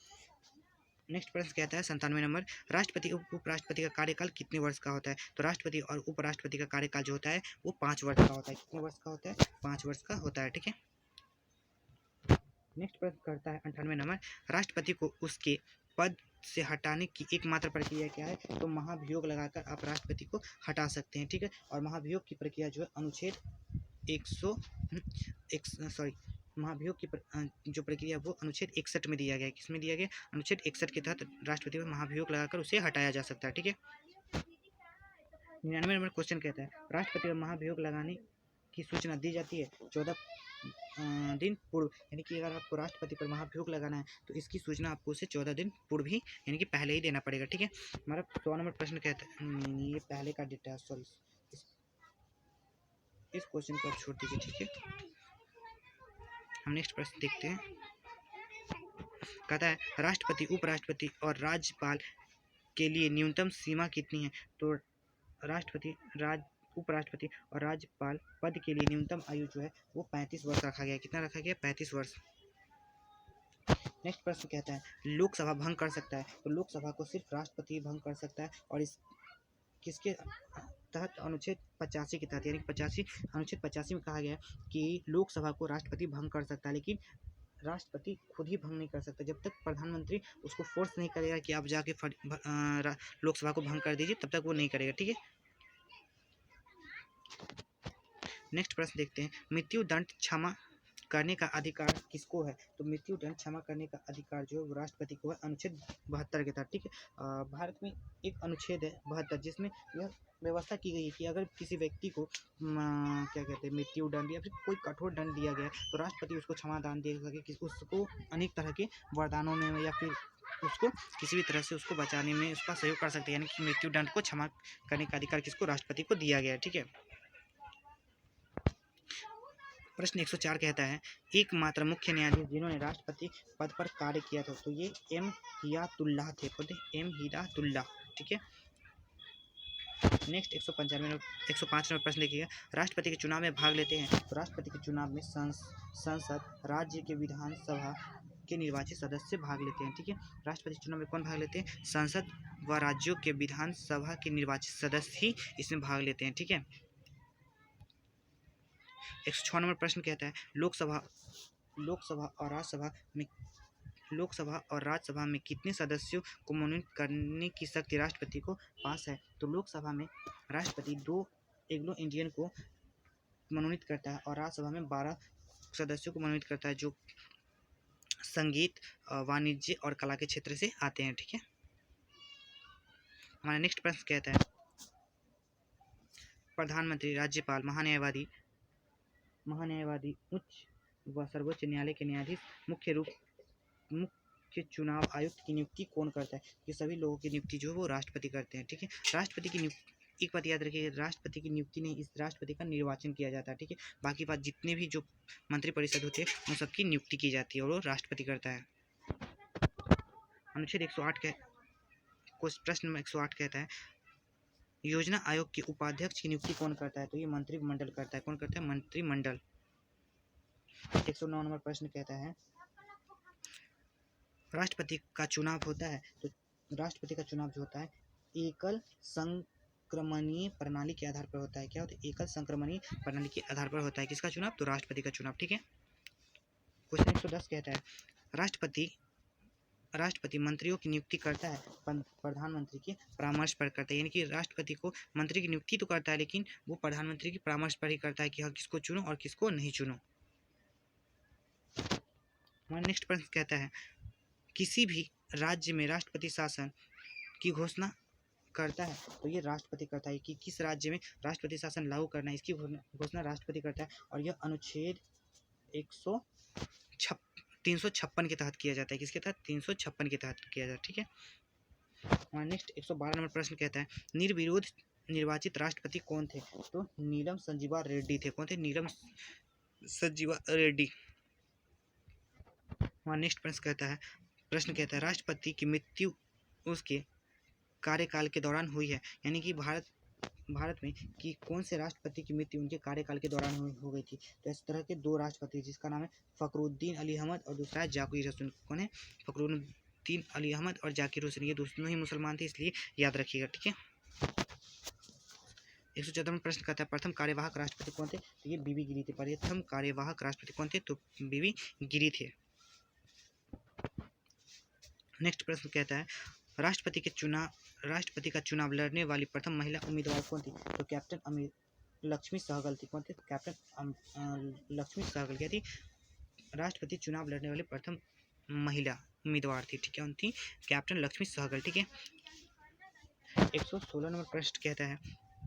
नेक्स्ट प्रश्न कहता है 97 नंबर, राष्ट्रपति उपराष्ट्रपति का कार्यकाल कितने वर्ष का होता है? तो राष्ट्रपति और उपराष्ट्रपति का कार्यकाल जो होता है वो 5 वर्ष का होता है। कितने वर्ष का होता है? 5 वर्ष का होता है, ठीक है। नेक्स्ट प्रश्न करता है 98 नंबर, राष्ट्रपति को उसके पद से हटाने की एकमात्र प्रक्रिया क्या है? तो महाभियोग लगाकर आप राष्ट्रपति को हटा सकते हैं, ठीक है। और महाभियोग की प्रक्रिया जो है अनुच्छेद 100 महाभियोग की जो प्रक्रिया वो अनुच्छेद 61 में दिया गया है। किसमें दिया गया? अनुच्छेद 61 के तहत राष्ट्रपति पर महाभियोग लगाकर उसे हटाया जा सकता है, ठीक है। 99 नंबर क्वेश्चन कहता है, राष्ट्रपति पर महाभियोग लगाने की सूचना दी जाती है 14 दिन पूर्व, यानी कि अगर आपको राष्ट्रपति पर महाभियोग लगाना है तो इसकी सूचना आपको उसे 14 दिन पूर्व ही, यानी कि पहले ही देना पड़ेगा, ठीक है। हमारा 100 नंबर प्रश्न कहता है, ये पहले का डेटा है, सॉरी, इस क्वेश्चन को आप छोड़ दीजिए, ठीक है। हम नेक्स्ट प्रश्न देखते हैं। कहता है राष्ट्रपति उपराष्ट्रपति और राज्यपाल के लिए न्यूनतम सीमा कितनी है? तो राष्ट्रपति उपराष्ट्रपति और राज्यपाल पद के लिए न्यूनतम आयु जो है वो 35 वर्ष रखा गया। कितना रखा गया? 35 वर्ष। नेक्स्ट प्रश्न कहता है लोकसभा भंग कर सकता है? तो लोकसभा को सिर्फ राष्ट्रपति भंग कर सकता है, और इस किसके तहत? अनुच्छेद 85 के तहत, यानी 85 अनुच्छेद 85 में कहा गया कि लोकसभा को राष्ट्रपति भंग कर सकता है, लेकिन राष्ट्रपति खुद ही भंग नहीं कर सकता। जब तक प्रधानमंत्री उसको फोर्स नहीं करेगा कि आप जाके लोकसभा को भंग कर दीजिए, तब तक वो नहीं करेगा, ठीक है। नेक्स्ट प्रश्न देखते हैं, मृत्यु दंड क्षमा करने का अधिकार किसको है? तो मृत्यु दंड क्षमा करने का अधिकार जो है वो राष्ट्रपति को है, अनुच्छेद 72 के तहत, ठीक है। भारत में एक अनुच्छेद है 72 जिसमें यह व्यवस्था की गई है कि अगर किसी व्यक्ति को क्या कहते हैं मृत्यु दंड या फिर कोई कठोर दंड दिया गया तो राष्ट्रपति उसको क्षमादान दे सके, कि उसको अनेक तरह के वरदानों में या फिर उसको किसी भी तरह से उसको बचाने में उसका सहयोग कर सकते हैं, यानी कि मृत्यु दंड को क्षमा करने का अधिकार किसको? राष्ट्रपति को दिया गया है, ठीक है। प्रश्न 104 कहता है एकमात्र मुख्य न्यायाधीश जिन्होंने राष्ट्रपति पद पर कार्य किया था, तो ये एम हिदायतुल्लाह थे, एम हिदायतुल्लाह, ठीक है। नेक्स्ट 105 नंबर प्रश्न देखिएगा, राष्ट्रपति के चुनाव में भाग लेते हैं? तो राष्ट्रपति के चुनाव में संसद राज्य के विधानसभा के निर्वाचित सदस्य भाग लेते हैं, ठीक है। राष्ट्रपति चुनाव में कौन भाग लेते हैं? संसद व राज्यों के विधानसभा के निर्वाचित सदस्य ही इसमें भाग लेते हैं, ठीक है। 106 नंबर प्रश्न कहता है लोकसभा और राज्यसभा में कितने सदस्यों को मनोनीत करने की शक्ति राष्ट्रपति को पास है? तो लोकसभा में राष्ट्रपति 2 एंग्लो इंडियन को मनोनीत करता है और राज्यसभा में 12 सदस्यों को मनोनीत करता है जो संगीत, वाणिज्य और कला के क्षेत्र से आते हैं, ठीक है। हमारा नेक्स्ट प्रश्न कहता है प्रधानमंत्री, राज्यपाल, महान्यायवादी, उच्च व सर्वोच्च न्यायालय के न्यायाधीश, मुख्य चुनाव आयुक्त की नियुक्ति कौन करता है? ये सभी लोगों की नियुक्ति जो है वो राष्ट्रपति करते हैं, ठीक है। राष्ट्रपति की नियुक्ति, एक बात याद रखिए, राष्ट्रपति की नियुक्ति नहीं, इस राष्ट्रपति का निर्वाचन किया जाता है, ठीक है। बाकी बात जितने भी जो मंत्रिपरिषद होते हैं उन सबकी नियुक्ति की जाती है और वो राष्ट्रपति करता है। अनुच्छेद 108 के प्रश्न में 108 कहता है योजना आयोग के उपाध्यक्ष की नियुक्ति कौन करता है? तो ये मंत्रिमंडल करता है। कौन करता है? मंत्रिमंडल। 109 नंबर प्रश्न कहता है राष्ट्रपति का चुनाव होता है, तो राष्ट्रपति का चुनाव जो होता है एकल संक्रमणीय प्रणाली के आधार पर होता है। क्या होता है? एकल संक्रमणीय प्रणाली के आधार पर होता है। किसका चुनाव? तो राष्ट्रपति का चुनाव, ठीक है। क्वेश्चन 110 कहता है राष्ट्रपति मंत्रियों की नियुक्ति करता है प्रधानमंत्री के परामर्श पर करता है, यानी कि राष्ट्रपति को मंत्री की नियुक्ति तो करता है लेकिन वो प्रधानमंत्री के परामर्श पर ही करता है कि हाँ किसको चुनो और किसको नहीं चुनो। हमारा नेक्स्ट प्रश्न कहता है किसी भी राज्य में राष्ट्रपति शासन की घोषणा करता है, तो ये राष्ट्रपति करता है। कि किस राज्य में राष्ट्रपति शासन लागू करना है इसकी घोषणा राष्ट्रपति करता है और यह अनुच्छेद 356 के तहत किया जाता है। किसके तहत? 356 के तहत किया जाता है, ठीक है। हमारा नेक्स्ट 112 नंबर प्रश्न कहता है निर्विरोध निर्वाचित राष्ट्रपति कौन थे? तो नीलम संजीवा रेड्डी थे। कौन थे? नीलम संजीवा रेड्डी। हमारा नेक्स्ट प्रश्न कहता है राष्ट्रपति की मृत्यु उसके कार्यकाल के दौरान हुई है, यानी कि भारत भारत में कि कौन से राष्ट्रपति की मृत्यु उनके कार्यकाल के दौरान हो गई थी? तो इस तरह के दो राष्ट्रपति जिसका नाम है फखरुद्दीन अली अहमद और दूसरा है जाकिर हुसैन। कौन है? फखरुद्दीन अली अहमद और जाकिर हुसैन, ये दोनों ही मुसलमान थे, इसलिए याद रखिएगा, ठीक है। 114वां प्रश्न कहता है प्रथम कार्यवाहक राष्ट्रपति कौन थे? तो ये बीबी गिरी थे। प्रथम कार्यवाहक राष्ट्रपति कौन थे? तो बीबी गिरी थे। नेक्स्ट प्रश्न कहता है राष्ट्रपति का चुनाव लड़ने वाली प्रथम महिला उम्मीदवार कौन थी? तो कैप्टन लक्ष्मी सहगल थी। कौन थी? कैप्टन लक्ष्मी सहगल क्या थी? राष्ट्रपति चुनाव लड़ने वाली प्रथम महिला उम्मीदवार थी, ठीक है, कौन थी? कैप्टन लक्ष्मी सहगल, ठीक है। 116 नंबर प्रश्न कहता है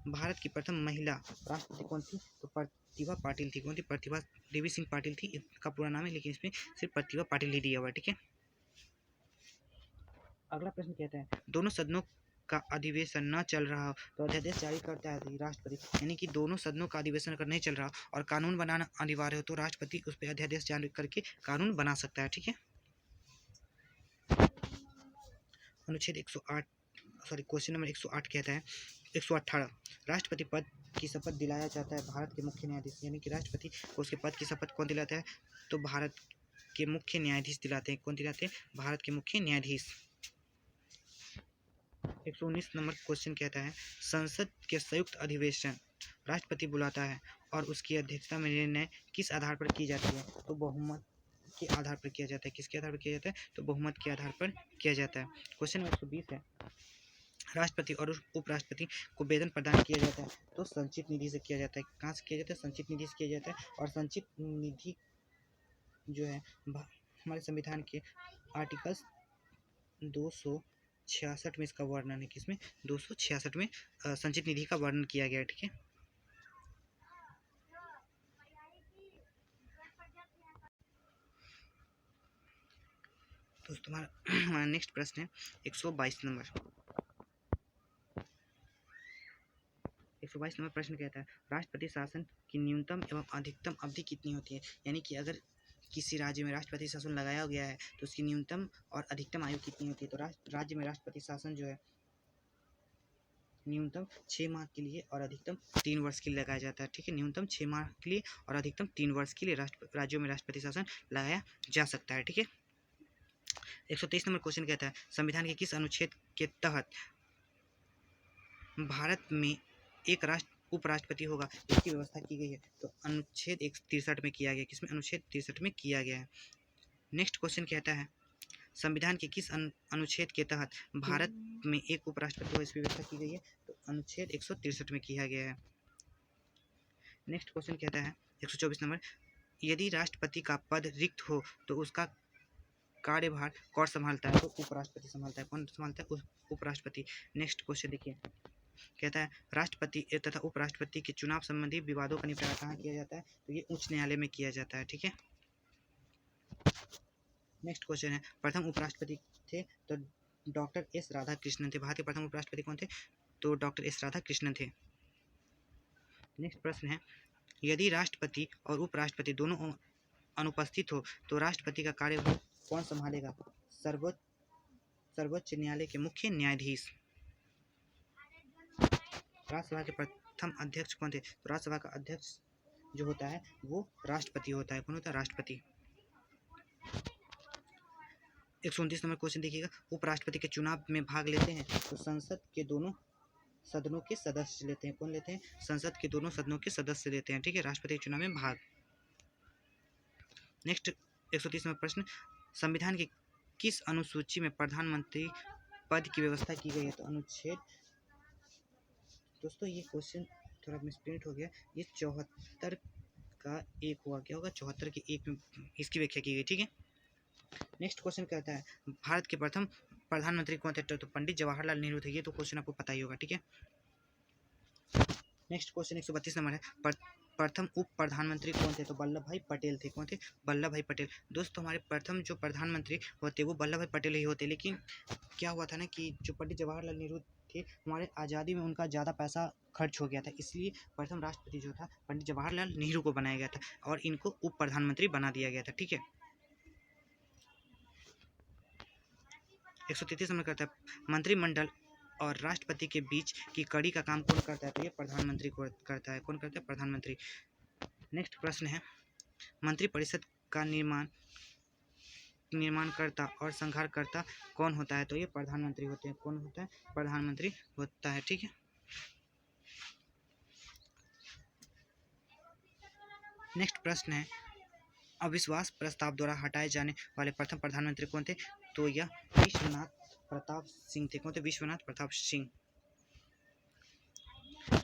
भारत की प्रथम महिला राष्ट्रपति कौन थी? तो प्रतिभा पाटिल थी। कौन थी? प्रतिभा देवी सिंह पाटिल थी, इसका पूरा नाम है, लेकिन इसमें सिर्फ प्रतिभा पाटिल ही दिया हुआ है, ठीक है। अगला प्रश्न कहता है दोनों सदनों का अधिवेशन न चल रहा हो तो अध्यादेश जारी करता है राष्ट्रपति, यानी कि दोनों सदनों का अधिवेशन अगर नहीं चल रहा और कानून बनाना अनिवार्य हो तो राष्ट्रपति उस पर अध्यादेश जारी करके कानून बना सकता है, ठीक है। अनुच्छेद 108 क्वेश्चन नंबर 108 कहता है 118 राष्ट्रपति पद की शपथ दिलाया जाता है भारत के मुख्य न्यायाधीश, यानी कि राष्ट्रपति को उसके पद की शपथ कौन दिलाता है? तो भारत के मुख्य न्यायाधीश दिलाते हैं। कौन दिलाते हैं? भारत के मुख्य न्यायाधीश। 119 नंबर क्वेश्चन कहता है संसद के संयुक्त अधिवेशन राष्ट्रपति बुलाता है और उसकी अध्यक्षता में निर्णय किस आधार पर की जाती है? तो बहुमत के आधार पर किया जाता है। किसके आधार पर किया जाता है? तो बहुमत के आधार पर किया जाता है। क्वेश्चन नंबर 120 है राष्ट्रपति और उपराष्ट्रपति को वेतन प्रदान किया जाता है तो संचित निधि से किया जाता है। कहाँ से किया जाता है? संचित निधि से किया जाता है। और संचित निधि जो है हमारे संविधान के आर्टिकल्स 266 में इसका वर्णन है। किसमें? 266 में संचित निधि का वर्णन किया गया है, ठीक है। दोस्तों हमारा नेक्स्ट प्रश्न है 122 नंबर 122 नंबर प्रश्न कहता है राष्ट्रपति शासन की न्यूनतम एवं अधिकतम अवधि कितनी होती है? यानी कि अगर किसी राज्य में राष्ट्रपति शासन लगाया गया है तो उसकी न्यूनतम और अधिकतम आयु कितनी होती है? तो राज्य में राष्ट्रपति शासन जो है न्यूनतम 6 माह के लिए और अधिकतम 3 वर्ष के लिए लगाया जाता है, ठीक है। न्यूनतम 6 माह के लिए और अधिकतम 3 वर्ष के लिए राज्यों में राष्ट्रपति शासन लगाया जा सकता है, ठीक है। 123 नंबर क्वेश्चन कहता है संविधान के किस अनुच्छेद के तहत भारत में एक उपराष्ट्रपति होगा इसकी व्यवस्था की गई है? तो अनुच्छेद 163 में किया गया। किसमें? अनुच्छेद 63 में किया गया है। नेक्स्ट क्वेश्चन कहता है संविधान के किस अनुच्छेद के तहत भारत में एक उपराष्ट्रपति हो इसकी व्यवस्था की गई है? तो अनुच्छेद 163 में किया गया है। नेक्स्ट क्वेश्चन कहता है 124 नंबर यदि राष्ट्रपति का पद रिक्त हो तो उसका कार्यभार कौन संभालता है? तो उपराष्ट्रपति संभालता है। कौन संभालता है? उपराष्ट्रपति। नेक्स्ट क्वेश्चन देखिए कहता है राष्ट्रपति तथा उपराष्ट्रपति के चुनाव संबंधी विवादों का निपटारा कहाँ किया जाता है? तो ये उच्च न्यायालय में किया जाता है, ठीक है। नेक्स्ट क्वेश्चन है प्रथम उपराष्ट्रपति थे तो डॉक्टर एस राधाकृष्णन थे। भारत के प्रथम उपराष्ट्रपति कौन थे? तो डॉक्टर एस राधाकृष्णन थे। नेक्स्ट प्रश्न है यदि राष्ट्रपति और उपराष्ट्रपति दोनों अनुपस्थित हो तो राष्ट्रपति का कार्यभार कौन संभालेगा? सर्वोच्च न्यायालय के मुख्य न्यायाधीश। राज्यसभा के प्रथम अध्यक्ष कौन थे? तो राज्यसभा का अध्यक्ष जो होता है वो राष्ट्रपति होता है। कौन होता है? राष्ट्रपति। 129 नंबर क्वेश्चन देखिएगा उपराष्ट्रपति के चुनाव में भाग लेते हैं तो संसद के दोनों सदनों के सदस्य लेते हैं। कौन लेते हैं? संसद के दोनों सदनों के सदस्य लेते हैं, ठीक है, राष्ट्रपति के चुनाव में भाग। नेक्स्ट 130 नंबर प्रश्न संविधान की किस अनुसूची में प्रधानमंत्री पद की व्यवस्था की गई है? तो अनुच्छेद दोस्तों ये क्वेश्चन थोड़ा मिसप्रिंट हो गया, ये 74 का 1 हुआ। क्या होगा? 74 के 1 में इसकी व्याख्या की गई, ठीक है। नेक्स्ट क्वेश्चन कहता है भारत के प्रथम प्रधानमंत्री कौन थे? तो पंडित जवाहरलाल नेहरू थे। ये तो क्वेश्चन आपको पता ही होगा, ठीक है। नेक्स्ट क्वेश्चन 132 नंबर है प्रथम उप प्रधानमंत्री कौन थे? तो वल्लभ भाई पटेल थे। कौन थे? वल्लभ भाई पटेल। दोस्तों हमारे प्रथम जो प्रधानमंत्री होते वो वल्लभ भाई पटेल ही होते, लेकिन क्या हुआ था ना कि जो पंडित जवाहरलाल नेहरू थे हमारे आज़ादी में उनका ज़्यादा पैसा खर्च हो गया था, इसलिए प्रथम राष्ट्रपति जो था पंडित जवाहरलाल नेहरू को बनाया गया था और इनको उप प्रधानमंत्री बना दिया गया था, ठीक है। 133 नंबर करता है मंत्रिमंडल और राष्ट्रपति के बीच की कड़ी का काम कौन करता है? तो ये प्रधानमंत्री को करता है। कौन करता है? प्रधानमंत्री। नेक्स्ट प्रश्न है, मंत्रिपरिषद का निर्माणकर्ता और संहारकर्ता कौन होता है? तो ये प्रधानमंत्री होते हैं। कौन होता है? प्रधानमंत्री होता है। ठीक है। नेक्स्ट प्रश्न है, अविश्वास प्रस्ताव द्वारा हटाए जाने वाले प्रथम प्रधानमंत्री कौन थे? तो यह विश्वनाथ प्रताप सिंह थे। कौन थे? विश्वनाथ प्रताप सिंह।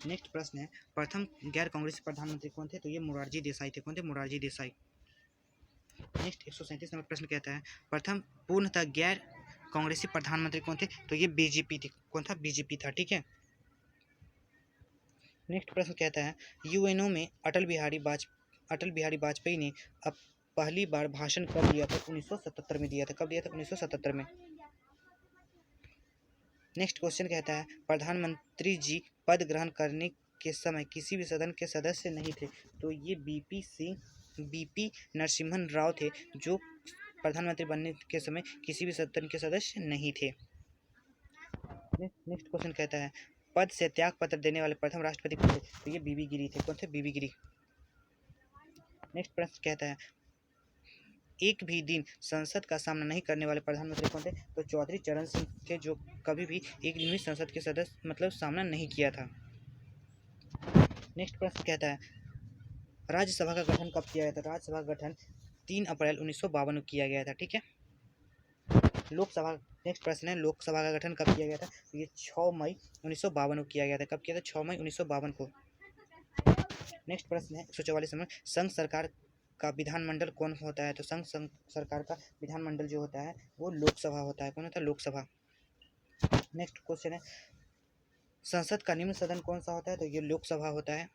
नेक्स्ट प्रश्न है, प्रथम गैर कांग्रेसी प्रधानमंत्री कौन थे? तो ये मोरारजी देसाई थे। कौन थे? मोरारजी देसाई। नेक्स्ट 137 नंबर प्रश्न कहता है, प्रथम पूर्णतः गैर कांग्रेसी प्रधानमंत्री कौन थे? तो ये बीजेपी थे। कौन था? बीजेपी था। ठीक है। नेक्स्ट प्रश्न कहता है, यूएनओ में अटल बिहारी वाजपेयी ने अब पहली बार भाषण कब दिया था? 1977 में दिया था। कब दिया था? 1977 में। नेक्स्ट क्वेश्चन कहता है, प्रधानमंत्री जी पद ग्रहण करने के समय किसी भी सदन के सदस्य नहीं थे। तो ये बीपी नरसिम्हन राव थे, जो प्रधानमंत्री बनने के समय किसी भी सदन के सदस्य नहीं थे। नेक्स्ट क्वेश्चन कहता है, पद से त्याग पत्र देने वाले प्रथम राष्ट्रपति कौन थे? तो ये बीबी गिरी थे। कौन थे? बीबी गिरी। नेक्स्ट प्रश्न कहता है, एक भी दिन संसद का सामना नहीं करने वाले प्रधानमंत्री कौन थे? तो चौधरी चरण सिंह थे, जो कभी भी एक दिन भी संसद के सदस्य सामना नहीं किया था। नेक्स्ट प्रश्न कहता है, राज्यसभा का गठन कब किया गया था? राज्यसभा का गठन 3 अप्रैल 1952 को किया गया था। ठीक है। लोकसभा। नेक्स्ट प्रश्न है, लोकसभा का गठन कब किया गया था? तो ये 6 मई 1952 को किया गया था। कब किया था? 6 मई 1952 को। नेक्स्ट प्रश्न है 144 नंबर, संघ सरकार का विधानमंडल कौन होता है? तो संघ सरकार का विधानमंडल जो होता है वो लोकसभा होता है। कौन होता है? लोकसभा। नेक्स्ट क्वेश्चन है, संसद का निम्न सदन कौन सा होता है? तो ये लोकसभा होता है।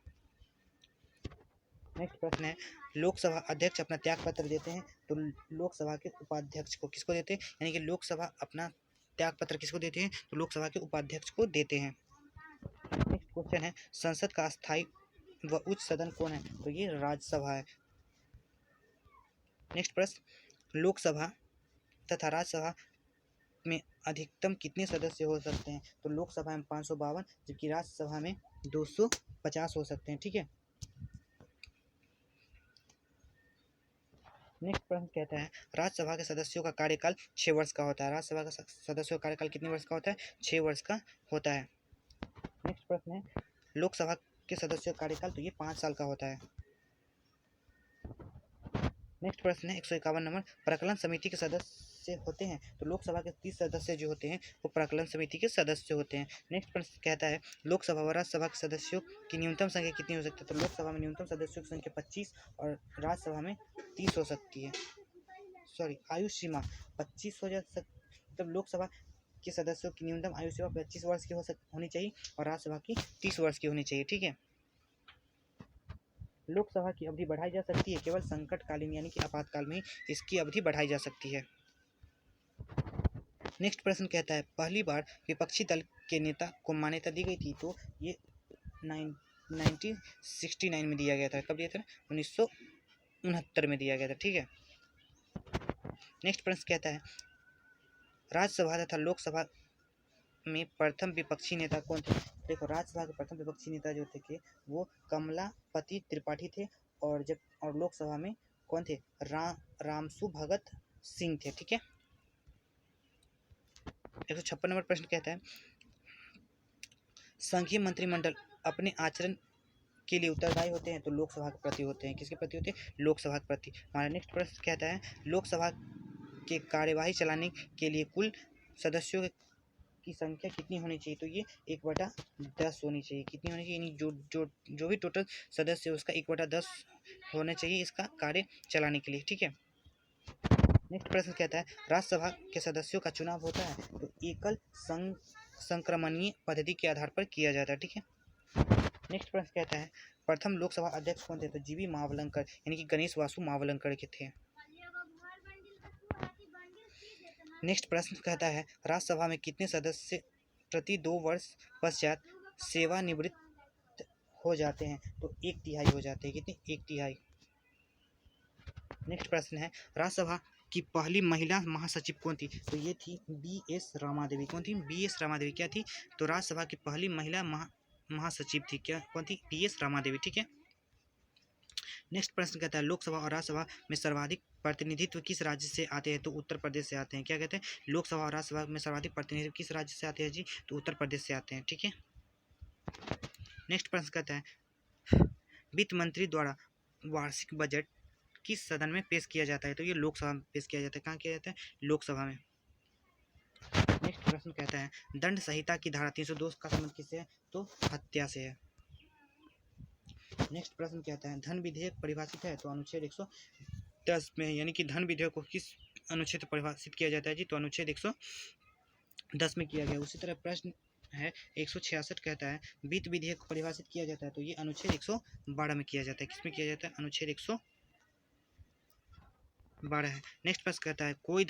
नेक्स्ट प्रश्न है, लोकसभा अध्यक्ष अपना त्याग पत्र देते हैं, तो लोकसभा के उपाध्यक्ष को किसको देते हैं? यानी कि लोकसभा अपना त्याग पत्र किसको देते हैं? तो लोकसभा के उपाध्यक्ष को देते हैं। नेक्स्ट क्वेश्चन है, संसद का अस्थायी व उच्च सदन कौन है? तो ये राज्यसभा है। नेक्स्ट प्रश्न, लोकसभा तथा राज्यसभा में अधिकतम कितने सदस्य हो सकते हैं? तो लोकसभा में 552, जबकि राज्यसभा में 250 हो सकते हैं। ठीक है। नेक्स्ट प्रश्न कहता है, राज्यसभा के सदस्यों का कार्यकाल 6 वर्ष का होता है। राज्यसभा का सदस्यों का कार्यकाल कितने वर्ष का होता है? 6 वर्ष का होता है। नेक्स्ट प्रश्न है, लोकसभा के सदस्यों का कार्यकाल तो ये 5 साल का होता है। नेक्स्ट प्रश्न है 151 नंबर, प्राक्कलन समिति के सदस्य होते हैं, तो लोकसभा के 30 सदस्य जो होते हैं वो प्राक्कलन समिति के सदस्य होते हैं। नेक्स्ट प्रश्न कहता है, लोकसभा व राज्यसभा के सदस्यों की न्यूनतम संख्या कितनी हो सकती है? तो लोकसभा में न्यूनतम सदस्यों की संख्या 25 और राज्यसभा में 30 हो सकती है। सॉरी, आयु सीमा 25 हो जा सकती, तब लोकसभा के सदस्यों की न्यूनतम आयु सीमा 25 वर्ष की होनी चाहिए और राज्यसभा की 30 वर्ष की होनी चाहिए। ठीक है। लोकसभा की अवधि बढ़ाई जा सकती है केवल संकटकालीन यानी कि आपातकाल में ही इसकी अवधि बढ़ाई जा सकती है। नेक्स्ट प्रश्न कहता है, पहली बार विपक्षी दल के नेता को मान्यता दी गई थी, तो ये 1969 में दिया गया था। कब दिया था? 1969 में दिया गया था। ठीक है। नेक्स्ट प्रश्न कहता है, राज्यसभा तथा लोकसभा में प्रथम विपक्षी नेता कौन थे? देखो, राज्यसभा के प्रथम विपक्षी नेता जो थे वो कमलापति त्रिपाठी थे, और लोकसभा में कौन थे? रामसु भगत सिंह थे। ठीक है। 156 नंबर प्रश्न कहता है, संघीय मंत्रिमंडल अपने आचरण के लिए उत्तरदायी होते हैं, तो लोकसभा के प्रति होते हैं। किसके प्रति होते हैं? लोकसभा के प्रति। हमारा नेक्स्ट प्रश्न कहता है, लोकसभा के कार्यवाही चलाने के लिए कुल सदस्यों की संख्या कितनी होनी चाहिए? तो ये 1/10 होनी चाहिए। कितनी होनी चाहिए? यानी जो भी टोटल सदस्य है उसका 1/10 होना चाहिए इसका कार्य चलाने के लिए। ठीक है। नेक्स्ट प्रश्न कहता है, राज्यसभा के सदस्यों का चुनाव होता है, तो एकल संक्रमणीय पद्धति के आधार पर किया जाता है। ठीक है। नेक्स्ट प्रश्न कहता है, प्रथम लोकसभा अध्यक्ष कौन थे? तो जीवी मावलंकर यानी कि गणेश वासु मावलंकर के थे। नेक्स्ट प्रश्न कहता है, राज्यसभा में कितने सदस्य प्रति 2 वर्ष पश्चात सेवानिवृत्त हो जाते हैं? तो 1/3 हो जाते हैं। कितने? 1/3। नेक्स्ट प्रश्न है, राज्यसभा की पहली महिला महासचिव कौन थी? तो ये थी बी.एस. रामा देवी। कौन थी? बी.एस. रामा देवी। क्या थी? तो राज्यसभा की पहली महिला महासचिव थी। क्या कौन थी? बी.एस. रामा देवी। ठीक है। नेक्स्ट प्रश्न कहता है लोकसभा और राज्यसभा में सर्वाधिक प्रतिनिधित्व किस राज्य से आते हैं? तो उत्तर प्रदेश से आते हैं। क्या कहते हैं? लोकसभा और राज्यसभा में सर्वाधिक प्रतिनिधित्व किस राज्य से आते हैं जी? तो उत्तर प्रदेश से आते हैं। ठीक है। नेक्स्ट प्रश्न कहता है वित्त मंत्री द्वारा वार्षिक बजट किस सदन में पेश किया जाता है? तो ये लोकसभा में पेश किया जाता है। कहाँ किया जाता है? लोकसभा में। नेक्स्ट प्रश्न कहता है दंड संहिता की धारा 302 का संबंध किससे है? तो हत्या से है। नेक्स्ट प्रश्न कहता है धन विधेयक परिभाषित है? तो अनुच्छेद 110 में, यानी कि धन विधेयक को किस अनुच्छेद परिभाषित किया जाता है जी? तो अनुच्छेद 110 में किया गया। उसी तरह प्रश्न है 166 कहता है वित्त विधेयक को परिभाषित किया जाता है? तो ये अनुच्छेद 112 में किया जाता है। किसमें किया जाता है? अनुच्छेद 112 है। नेक्स्ट प्रश्न कहता है कोई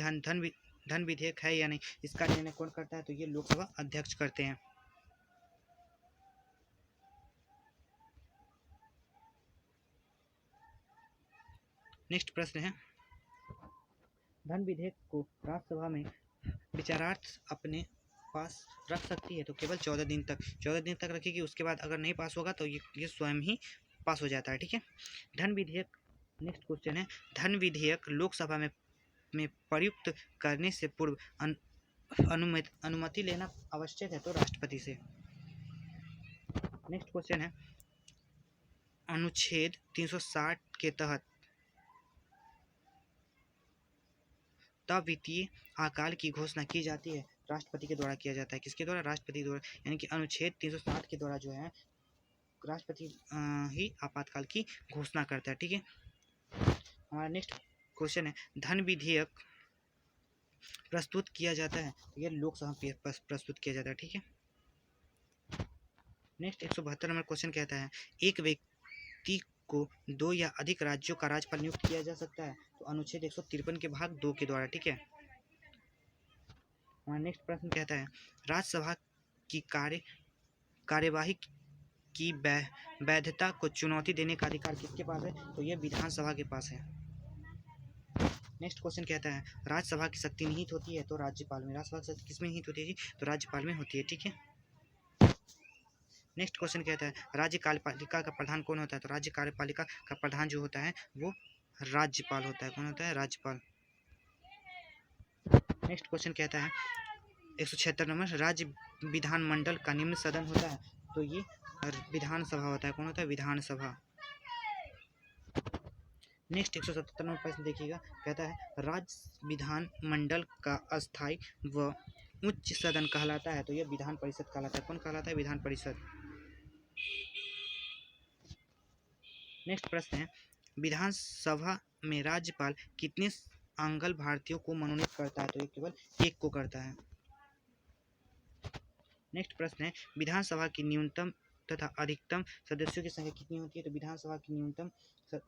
धन विधेयक है या नहीं, इसका निर्णय कौन करता है? तो ये लोकसभा अध्यक्ष करते हैं। नेक्स्ट प्रश्न है धन विधेयक को राज्यसभा में विचारार्थ अपने पास रख सकती है? तो केवल 14 दिन तक। 14 दिन तक रखेगी, उसके बाद अगर नहीं पास होगा तो ये स्वयं ही पास हो जाता है। ठीक है। धन विधेयक। नेक्स्ट क्वेश्चन है धन विधेयक लोकसभा में प्रयुक्त करने से पूर्व अनुमति लेना आवश्यक है? तो राष्ट्रपति से। नेक्स्ट क्वेश्चन है अनुच्छेद 360 के तहत तब वित्तीय आकाल की घोषणा की जाती है? राष्ट्रपति के द्वारा किया जाता है। किसके द्वारा? राष्ट्रपति द्वारा। यानी कि अनुच्छेद 360 के द्वारा जो है राष्ट्रपति ही आपातकाल की घोषणा करता है। ठीक है। हमारा नेक्स्ट क्वेश्चन है धन विधेयक प्रस्तुत किया जाता है? तो यह लोकसभा में प्रस्तुत किया जाता है। ठीक है। नेक्स्ट 172 नंबर क्वेश्चन कहता है एक व्यक्ति को 2 या अधिक राज्यों का राज्यपाल नियुक्त किया जा सकता है? तो अनुच्छेद 153 के भाग 2 के द्वारा। ठीक है। हमारा नेक्स्ट प्रश्न कहता है राज्यसभा की कार्यवाही की वैधता को चुनौती देने का अधिकार किसके पास है? तो यह विधानसभा के पास है। नेक्स्ट क्वेश्चन कहता है राज्यसभा की शक्ति निहित होती है? तो राज्यपाल में। राज्यसभा की शक्ति किसमें निहित होती है जी? तो राज्यपाल में होती है। ठीक है। नेक्स्ट क्वेश्चन कहता है राज्य कार्यपालिका का प्रधान कौन होता है? तो राज्य कार्यपालिका का प्रधान जो होता है वो राज्यपाल होता है। कौन होता है? राज्यपाल। नेक्स्ट क्वेश्चन कहता है 176 नंबर राज्य विधानमंडल का निम्न सदन होता है? तो ये विधानसभा होता है। कौन होता है? विधानसभा। नेक्स्ट 177 नंबर प्रश्न देखिएगा, कहता है राज्य विधानमंडल का अस्थायी व उच्च सदन कहलाता है? तो यह विधान परिषद कहलाता है। कौन कहलाता है? विधान परिषद। नेक्स्ट प्रश्न है विधानसभा में राज्यपाल कितने आंगल भारतीयों को मनोनीत करता है? तो ये केवल एक को करता है। नेक्स्ट प्रश्न है विधानसभा की न्यूनतम तथा अधिकतम सदस्यों की संख्या कितनी होती है? तो विधानसभा की न्यूनतम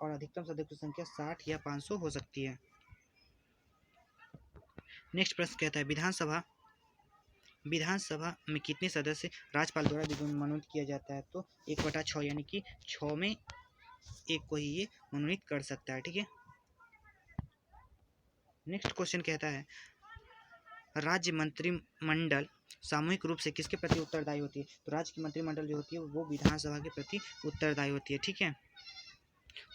और अधिकतम सदस्यों की संख्या 60 या 500 हो सकती है। नेक्स्ट प्रश्न कहता है विधानसभा में कितने सदस्य राज्यपाल द्वारा मनोनीत किया जाता है? तो 1/6, यानी कि 6 में 1 को ही ये मनोनीत कर सकता है। ठीक है। नेक्स्ट क्वेश्चन कहता है राज्य मंत्रिमंडल सामूहिक रूप से किसके प्रति उत्तरदायी होती है? तो राज्य की मंत्रिमंडल जो होती है वो विधानसभा के प्रति उत्तरदायी होती है। ठीक है।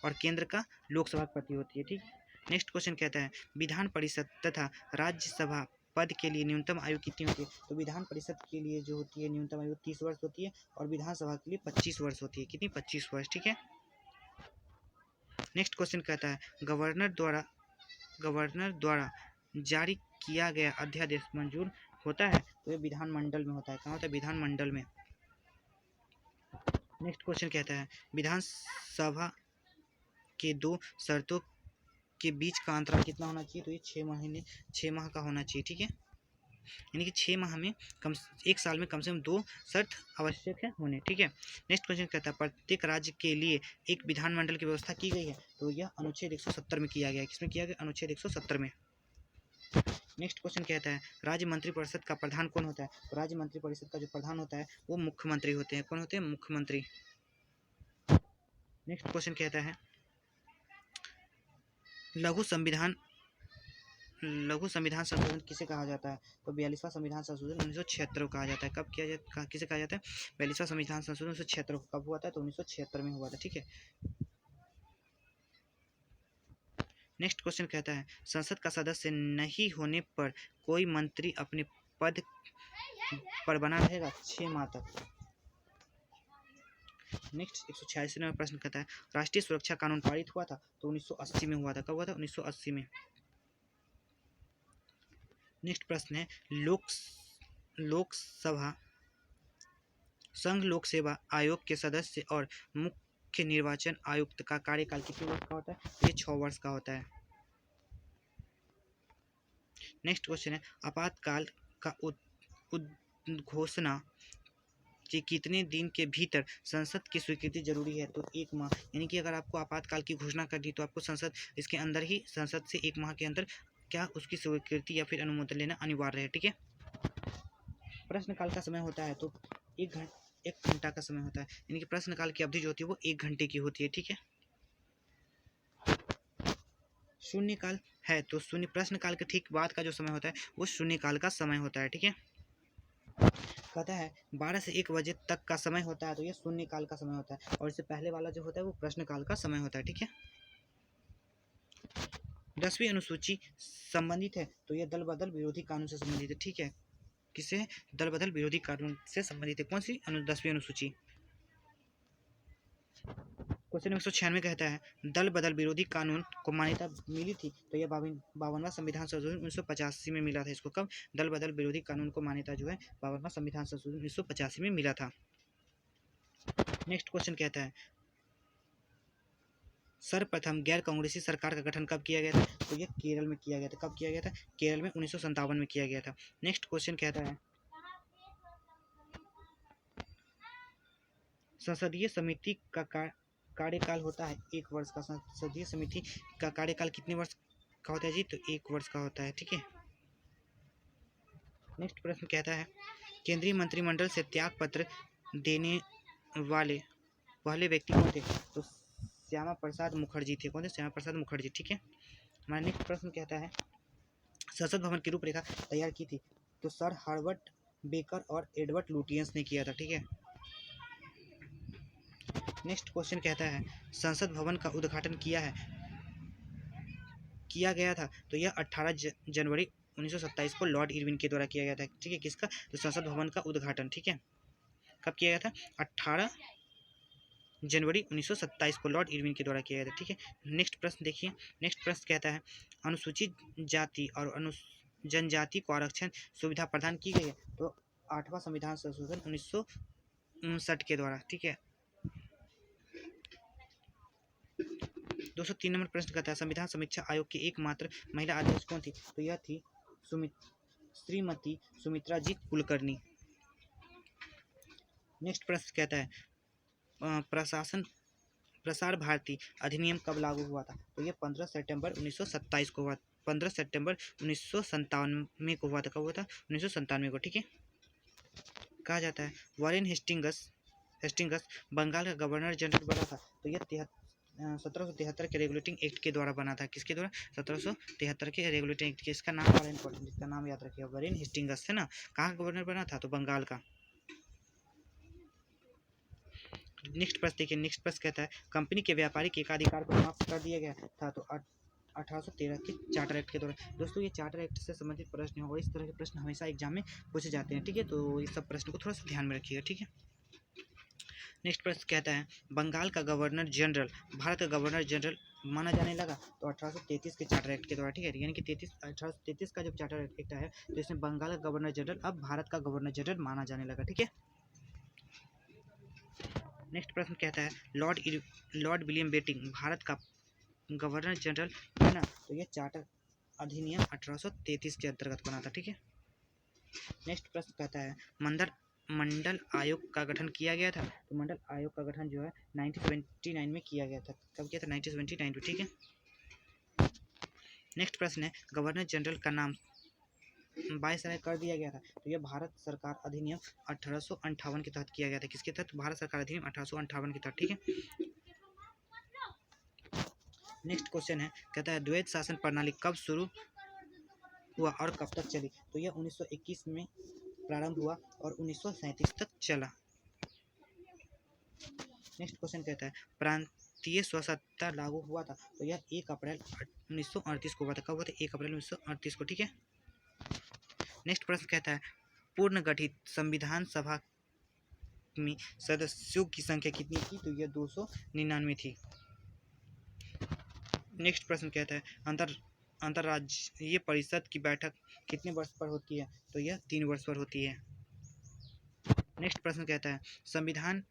और केंद्र का लोकसभा के प्रति होती है। ठीक। नेक्स्ट क्वेश्चन कहता है विधान परिषद तथा राज्यसभा पद के लिए न्यूनतम आयु कितनी होती है? तो विधान परिषद के लिए जो होती है न्यूनतम आयु 30 वर्ष होती है और विधानसभा के लिए 25 वर्ष होती है। कितनी? 25 वर्ष। ठीक है। नेक्स्ट क्वेश्चन कहता है गवर्नर द्वारा जारी किया गया अध्यादेश मंजूर होता है? तो ये विधानमंडल में होता है। कहाँ होता है? विधानमंडल में। नेक्स्ट क्वेश्चन कहता है विधानसभा के 2 शर्तों के बीच का अंतराल कितना होना चाहिए? तो ये 6 माह का होना चाहिए। ठीक है। यानी कि 6 माह में एक साल में कम से कम 2 शर्त आवश्यक है होने। ठीक है। नेक्स्ट क्वेश्चन कहता है प्रत्येक राज्य के लिए एक विधानमंडल की व्यवस्था की गई है? तो यह अनुच्छेद 170 में किया गया है। किसमें किया गया? अनुच्छेद 170 में। नेक्स्ट क्वेश्चन कहता है राज्य मंत्रिपरिषद का प्रधान कौन होता है? तो राज्य मंत्रिपरिषद का जो प्रधान होता है वो मुख्यमंत्री होते हैं। कौन होते हैं? मुख्यमंत्री। नेक्स्ट क्वेश्चन कहता है लघु संविधान लघु संविधान संशोधन किसे कहा जाता है? तो 42वां संविधान संशोधन 1976 को कहा जाता है। कब किया जाता, किसे कहा जाता है? 42वां संविधान संशोधन 1976 को कब हुआ था? तो 1976 में हुआ था। ठीक है, नेक्स्ट क्वेश्चन कहता है संसद का सदस्य नहीं होने पर कोई मंत्री अपने पद पर बना रहेगा 6 माह तक। नेक्स्ट 146 नंबर प्रश्न कहता है राष्ट्रीय सुरक्षा कानून पारित हुआ था? तो 1980 में हुआ था। कब हुआ था? 1980 में। नेक्स्ट प्रश्न है लोकसभा संघ लोक सेवा आयोग के सदस्य और मुख्य निर्वाचन आयुक्त का कार्यकाल कितने वर्ष का होता है? ये 6 वर्ष का होता है। नेक्स्ट क्वेश्चन है आपातकाल का घोषणा कि कितने दिन के भीतर संसद की स्वीकृति जरूरी है? तो 1 माह, यानी कि अगर आपको आपातकाल की घोषणा करनी तो आपको संसद इसके अंदर ही संसद से 1 माह के अंदर क्या उसकी स्वीकृति या फिर अनुमोदन लेना अनिवार्य है। ठीक है, प्रश्नकाल का समय होता है तो 1 घंटा का समय होता है, यानी कि प्रश्नकाल की अवधि जो होती है वो 1 घंटे की होती है। ठीक है, शून्यकाल है तो शून्य प्रश्नकाल के ठीक बाद का जो समय होता है वो शून्यकाल का समय होता है। ठीक है, कहता है 12 से 1 बजे तक का समय होता है तो ये शून्यकाल का समय होता है, और इससे पहले वाला जो होता है वो प्रश्नकाल का समय होता है। ठीक है, 10वीं अनुसूची संबंधित है तो ये दल बदल विरोधी कानून से संबंधित है। ठीक है, किसे? दल बदल विरोधी कानून से संबंधित है। कौन सी? 10वीं अनुसूची। क्वेश्चन 196 कहता है दल बदल विरोधी कानून को मान्यता मिली थी तो यह 52वां संविधान संशोधन 1985 में मिला था। इसको कब? दल बदल विरोधी कानून को मान्यता जो है 52वां संविधान संशोधन 1985 में मिला था। नेक्स्ट क्वेश्चन कहता है सर्वप्रथम गैर कांग्रेसी सरकार का गठन कब किया गया था? तो यह केरल में किया गया था। कब किया गया था? केरल में 1957 में किया गया था। नेक्स्ट क्वेश्चन कहता है संसदीय समिति का कार्यकाल होता है 1 वर्ष का। संसदीय समिति का कार्यकाल कितने वर्ष का होता है जी? तो 1 वर्ष का होता है। ठीक है, नेक्स्ट प्रश्न कहता है केंद्रीय मंत्रिमंडल से त्याग पत्र देने वाले पहले व्यक्ति कौन थे? तो श्यामा प्रसाद मुखर्जी थे। कौन थे? श्यामा प्रसाद मुखर्जी। ठीक है, हमारा नेक्स्ट प्रश्न कहता है संसद भवन की रूपरेखा तैयार की थी तो सर हार्वर्ड बेकर और एडवर्ड लुटियंस ने किया था। ठीक है, नेक्स्ट क्वेश्चन कहता है संसद भवन का उद्घाटन किया गया था तो यह 18 जनवरी 1927 को लॉर्ड इरविन के द्वारा किया गया था। ठीक है, किसका? तो संसद भवन का उद्घाटन। ठीक है, कब किया गया था? 18 जनवरी 1927 को लॉर्ड इरविन के द्वारा किया गया था। ठीक है, नेक्स्ट प्रश्न देखिए। नेक्स्ट प्रश्न कहता है अनुसूचित जाति और जनजाति को आरक्षण सुविधा प्रदान की गई है तो 8वां संविधान संशोधन 1959 के द्वारा। ठीक है, 203 नंबर प्रश्न कहता है संविधान समीक्षा आयोग की एकमात्र महिला अध्यक्ष कौन थी? तो यह थी श्रीमती सुमित्राजीत कुलकर्णी। नेक्स्ट प्रश्न कहता है प्रसार भारती अधिनियम कब लागू हुआ था? तो ये 15 सितंबर 1927 को हुआ। 15 सितंबर 1997 को हुआ था। कब हुआ था? 1997 को। ठीक है, कहा जाता है वॉरेन हेस्टिंगस बंगाल का गवर्नर जनरल बना था तो यह 1773 के रेगुलेटिंग एक्ट के द्वारा बना था। किसके द्वारा? 1773 के रेगुलेटिंग एक्ट के। इसका नाम बड़ा इंपॉर्टेंट, इसका नाम याद रखिए, वॉरेन हेस्टिंगस है ना। कहाँ का गवर्नर बना था? तो बंगाल का। नेक्स्ट प्रश्न देखिए। नेक्स्ट प्रश्न कहता है कंपनी के व्यापारिक एकाधिकार को समाप्त कर दिया गया था तो 1813 के चार्टर एक्ट के द्वारा। दोस्तों ये चार्टर एक्ट से संबंधित प्रश्न है और इस तरह के प्रश्न हमेशा एग्जाम में पूछे जाते हैं। ठीक है, तो इस सब प्रश्न को थोड़ा सा ध्यान में रखिएगा। ठीक है, नेक्स्ट प्रश्न कहता है बंगाल का गवर्नर जनरल भारत का गवर्नर जनरल माना जाने लगा तो 1833 के चार्टर एक्ट के द्वारा। ठीक है, यानी कि 1833 का जब चार्टर एक्ट आया तो इसमें बंगाल का गवर्नर जनरल अब भारत का गवर्नर जनरल माना जाने लगा। ठीक है, नेक्स्ट प्रश्न कहता है लॉर्ड विलियम बेंटिंक भारत का गवर्नर जनरल है ना, तो यह चार्टर अधिनियम 1833 के अंतर्गत बना था। ठीक है, नेक्स्ट प्रश्न कहता है मंडल आयोग का गठन किया गया था तो मंडल आयोग का गठन जो है 1979 में किया गया था। कब किया था? 1979 में। ठीक है, नेक्स्ट प्रश्न है गवर्नर जनरल का नाम वायसराय कर दिया गया था तो यह भारत सरकार अधिनियम 1858 के तहत किया गया था। किसके तहत? भारत सरकार अधिनियम 1858 के तहत। ठीक है, नेक्स्ट क्वेश्चन है कहता है द्वैध शासन प्रणाली कब शुरू हुआ और कब तक चली? तो यह 1921 में प्रारंभ हुआ और 1937 तक चला। नेक्स्ट क्वेश्चन कहता है प्रांतीय स्वसत्ता लागू हुआ था? तो यह 1 अप्रैल 1938 को हुआ था। कब हुआ था? 1 अप्रैल 1938 को, ठीक है। नेक्स्ट प्रश्न कहता है पूर्ण गठित संविधान सभा में सदस्यों की संख्या कितनी थी? तो यह 299 थी। नेक्स्ट प्रश्न कहता है अंतर्राज्यीय परिषद की बैठक कितने वर्ष पर होती है? तो यह 3 वर्ष पर होती है। नेक्स्ट प्रश्न कहता है संविधान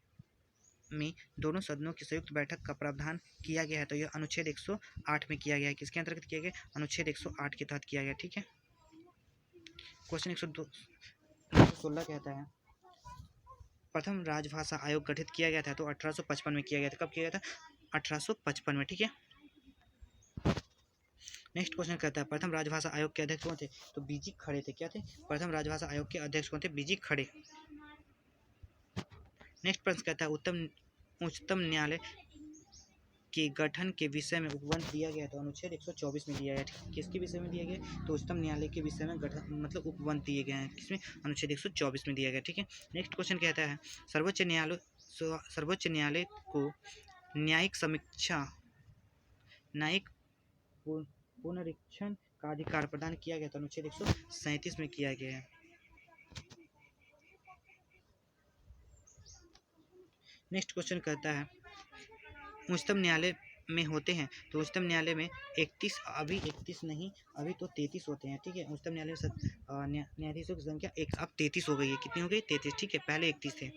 में दोनों सदनों की संयुक्त बैठक का प्रावधान किया गया है? तो यह अनुच्छेद 108 में किया गया है। किसके अंतर्गत किया गया? अनुच्छेद 108 के तहत किया गया, ठीक है। क्वेश्चन 116 कहता है प्रथम राजभाषा आयोग गठित किया गया था? तो 1855 में किया गया था। कब किया गया था? 1855 में, ठीक है। नेक्स्ट क्वेश्चन कहता है प्रथम राजभाषा आयोग के अध्यक्ष कौन थे? तो बीजी खड़े थे। क्या थे? प्रथम राजभाषा आयोग के अध्यक्ष कौन थे? बीजी खड़े। नेक्स्ट प्रश्न कहता है उच्चतम न्यायालय के गठन के विषय में उपबंध दिया गया। तो अनुच्छेद 124 में दिया गया। किसके विषय में दिया गया? तो उच्चतम न्यायालय के विषय में गठन मतलब उपबंध दिए गए हैं। किसमें? अनुच्छेद 124 में दिया गया, ठीक है। नेक्स्ट क्वेश्चन कहता है सर्वोच्च न्यायालय को न्यायिक समीक्षा न्यायिक पुनरीक्षण का अधिकार प्रदान किया गया। तो अनुच्छेद 137 में किया गया है। नेक्स्ट क्वेश्चन कहता है उच्चतम न्यायालय में होते हैं? तो उच्चतम न्यायालय में 31 अभी 31 नहीं, अभी तो 33 होते हैं, ठीक है। उच्चतम न्यायालय में न्यायाधीशों की संख्या अब 33 हो गई है। कितनी हो गई? 33, ठीक है। पहले 31 थे।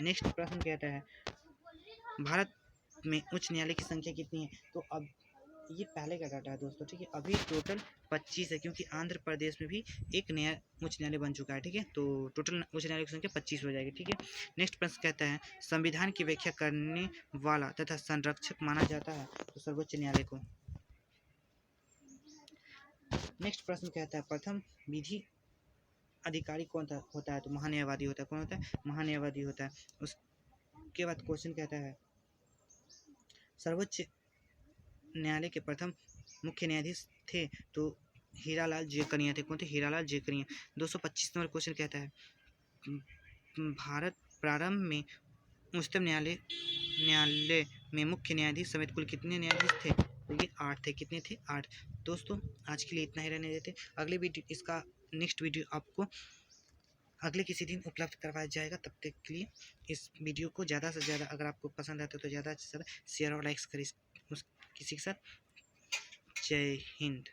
नेक्स्ट प्रश्न कहता है भारत में उच्च न्यायालय की संख्या कितनी है? तो अब ये पहले का डाटा है दोस्तों, ठीक है। अभी टोटल 25 है क्योंकि आंध्र प्रदेश में भी एक नया उच्च न्यायालय बन चुका है, ठीक है। तो टोटल उच्च न्यायालय की संख्या 25 हो जाएगी, ठीक है। नेक्स्ट प्रश्न कहता है संविधान की व्याख्या करने वाला तथा संरक्षक माना जाता है? तो सर्वोच्च न्यायालय को। नेक्स्ट प्रश्न कहता है प्रथम विधि अधिकारी कौन होता है? तो महान्यायवादी होता है। कौन होता है? महान्यायवादी होता है। उसके बाद क्वेश्चन कहता है सर्वोच्च न्यायालय के प्रथम मुख्य न्यायाधीश थे? तो हीरालाल जेकरिया थे। कौन थे? हीरालाल जेकरिया। 225 नंबर क्वेश्चन कहता है भारत प्रारंभ में उच्चतम न्यायालय में मुख्य न्यायाधीश समेत कुल कितने न्यायाधीश थे? तो ये 8 थे। कितने थे? 8। दोस्तों आज के लिए इतना ही रहने देते। अगले वीडियो इसका नेक्स्ट वीडियो आपको अगले किसी दिन उपलब्ध करवाया जाएगा। तब तक के लिए इस वीडियो को ज़्यादा से ज़्यादा अगर आपको पसंद आता है तो ज़्यादा से ज़्यादा शेयर और लाइक्स करें किसी के साथ। जय हिंद।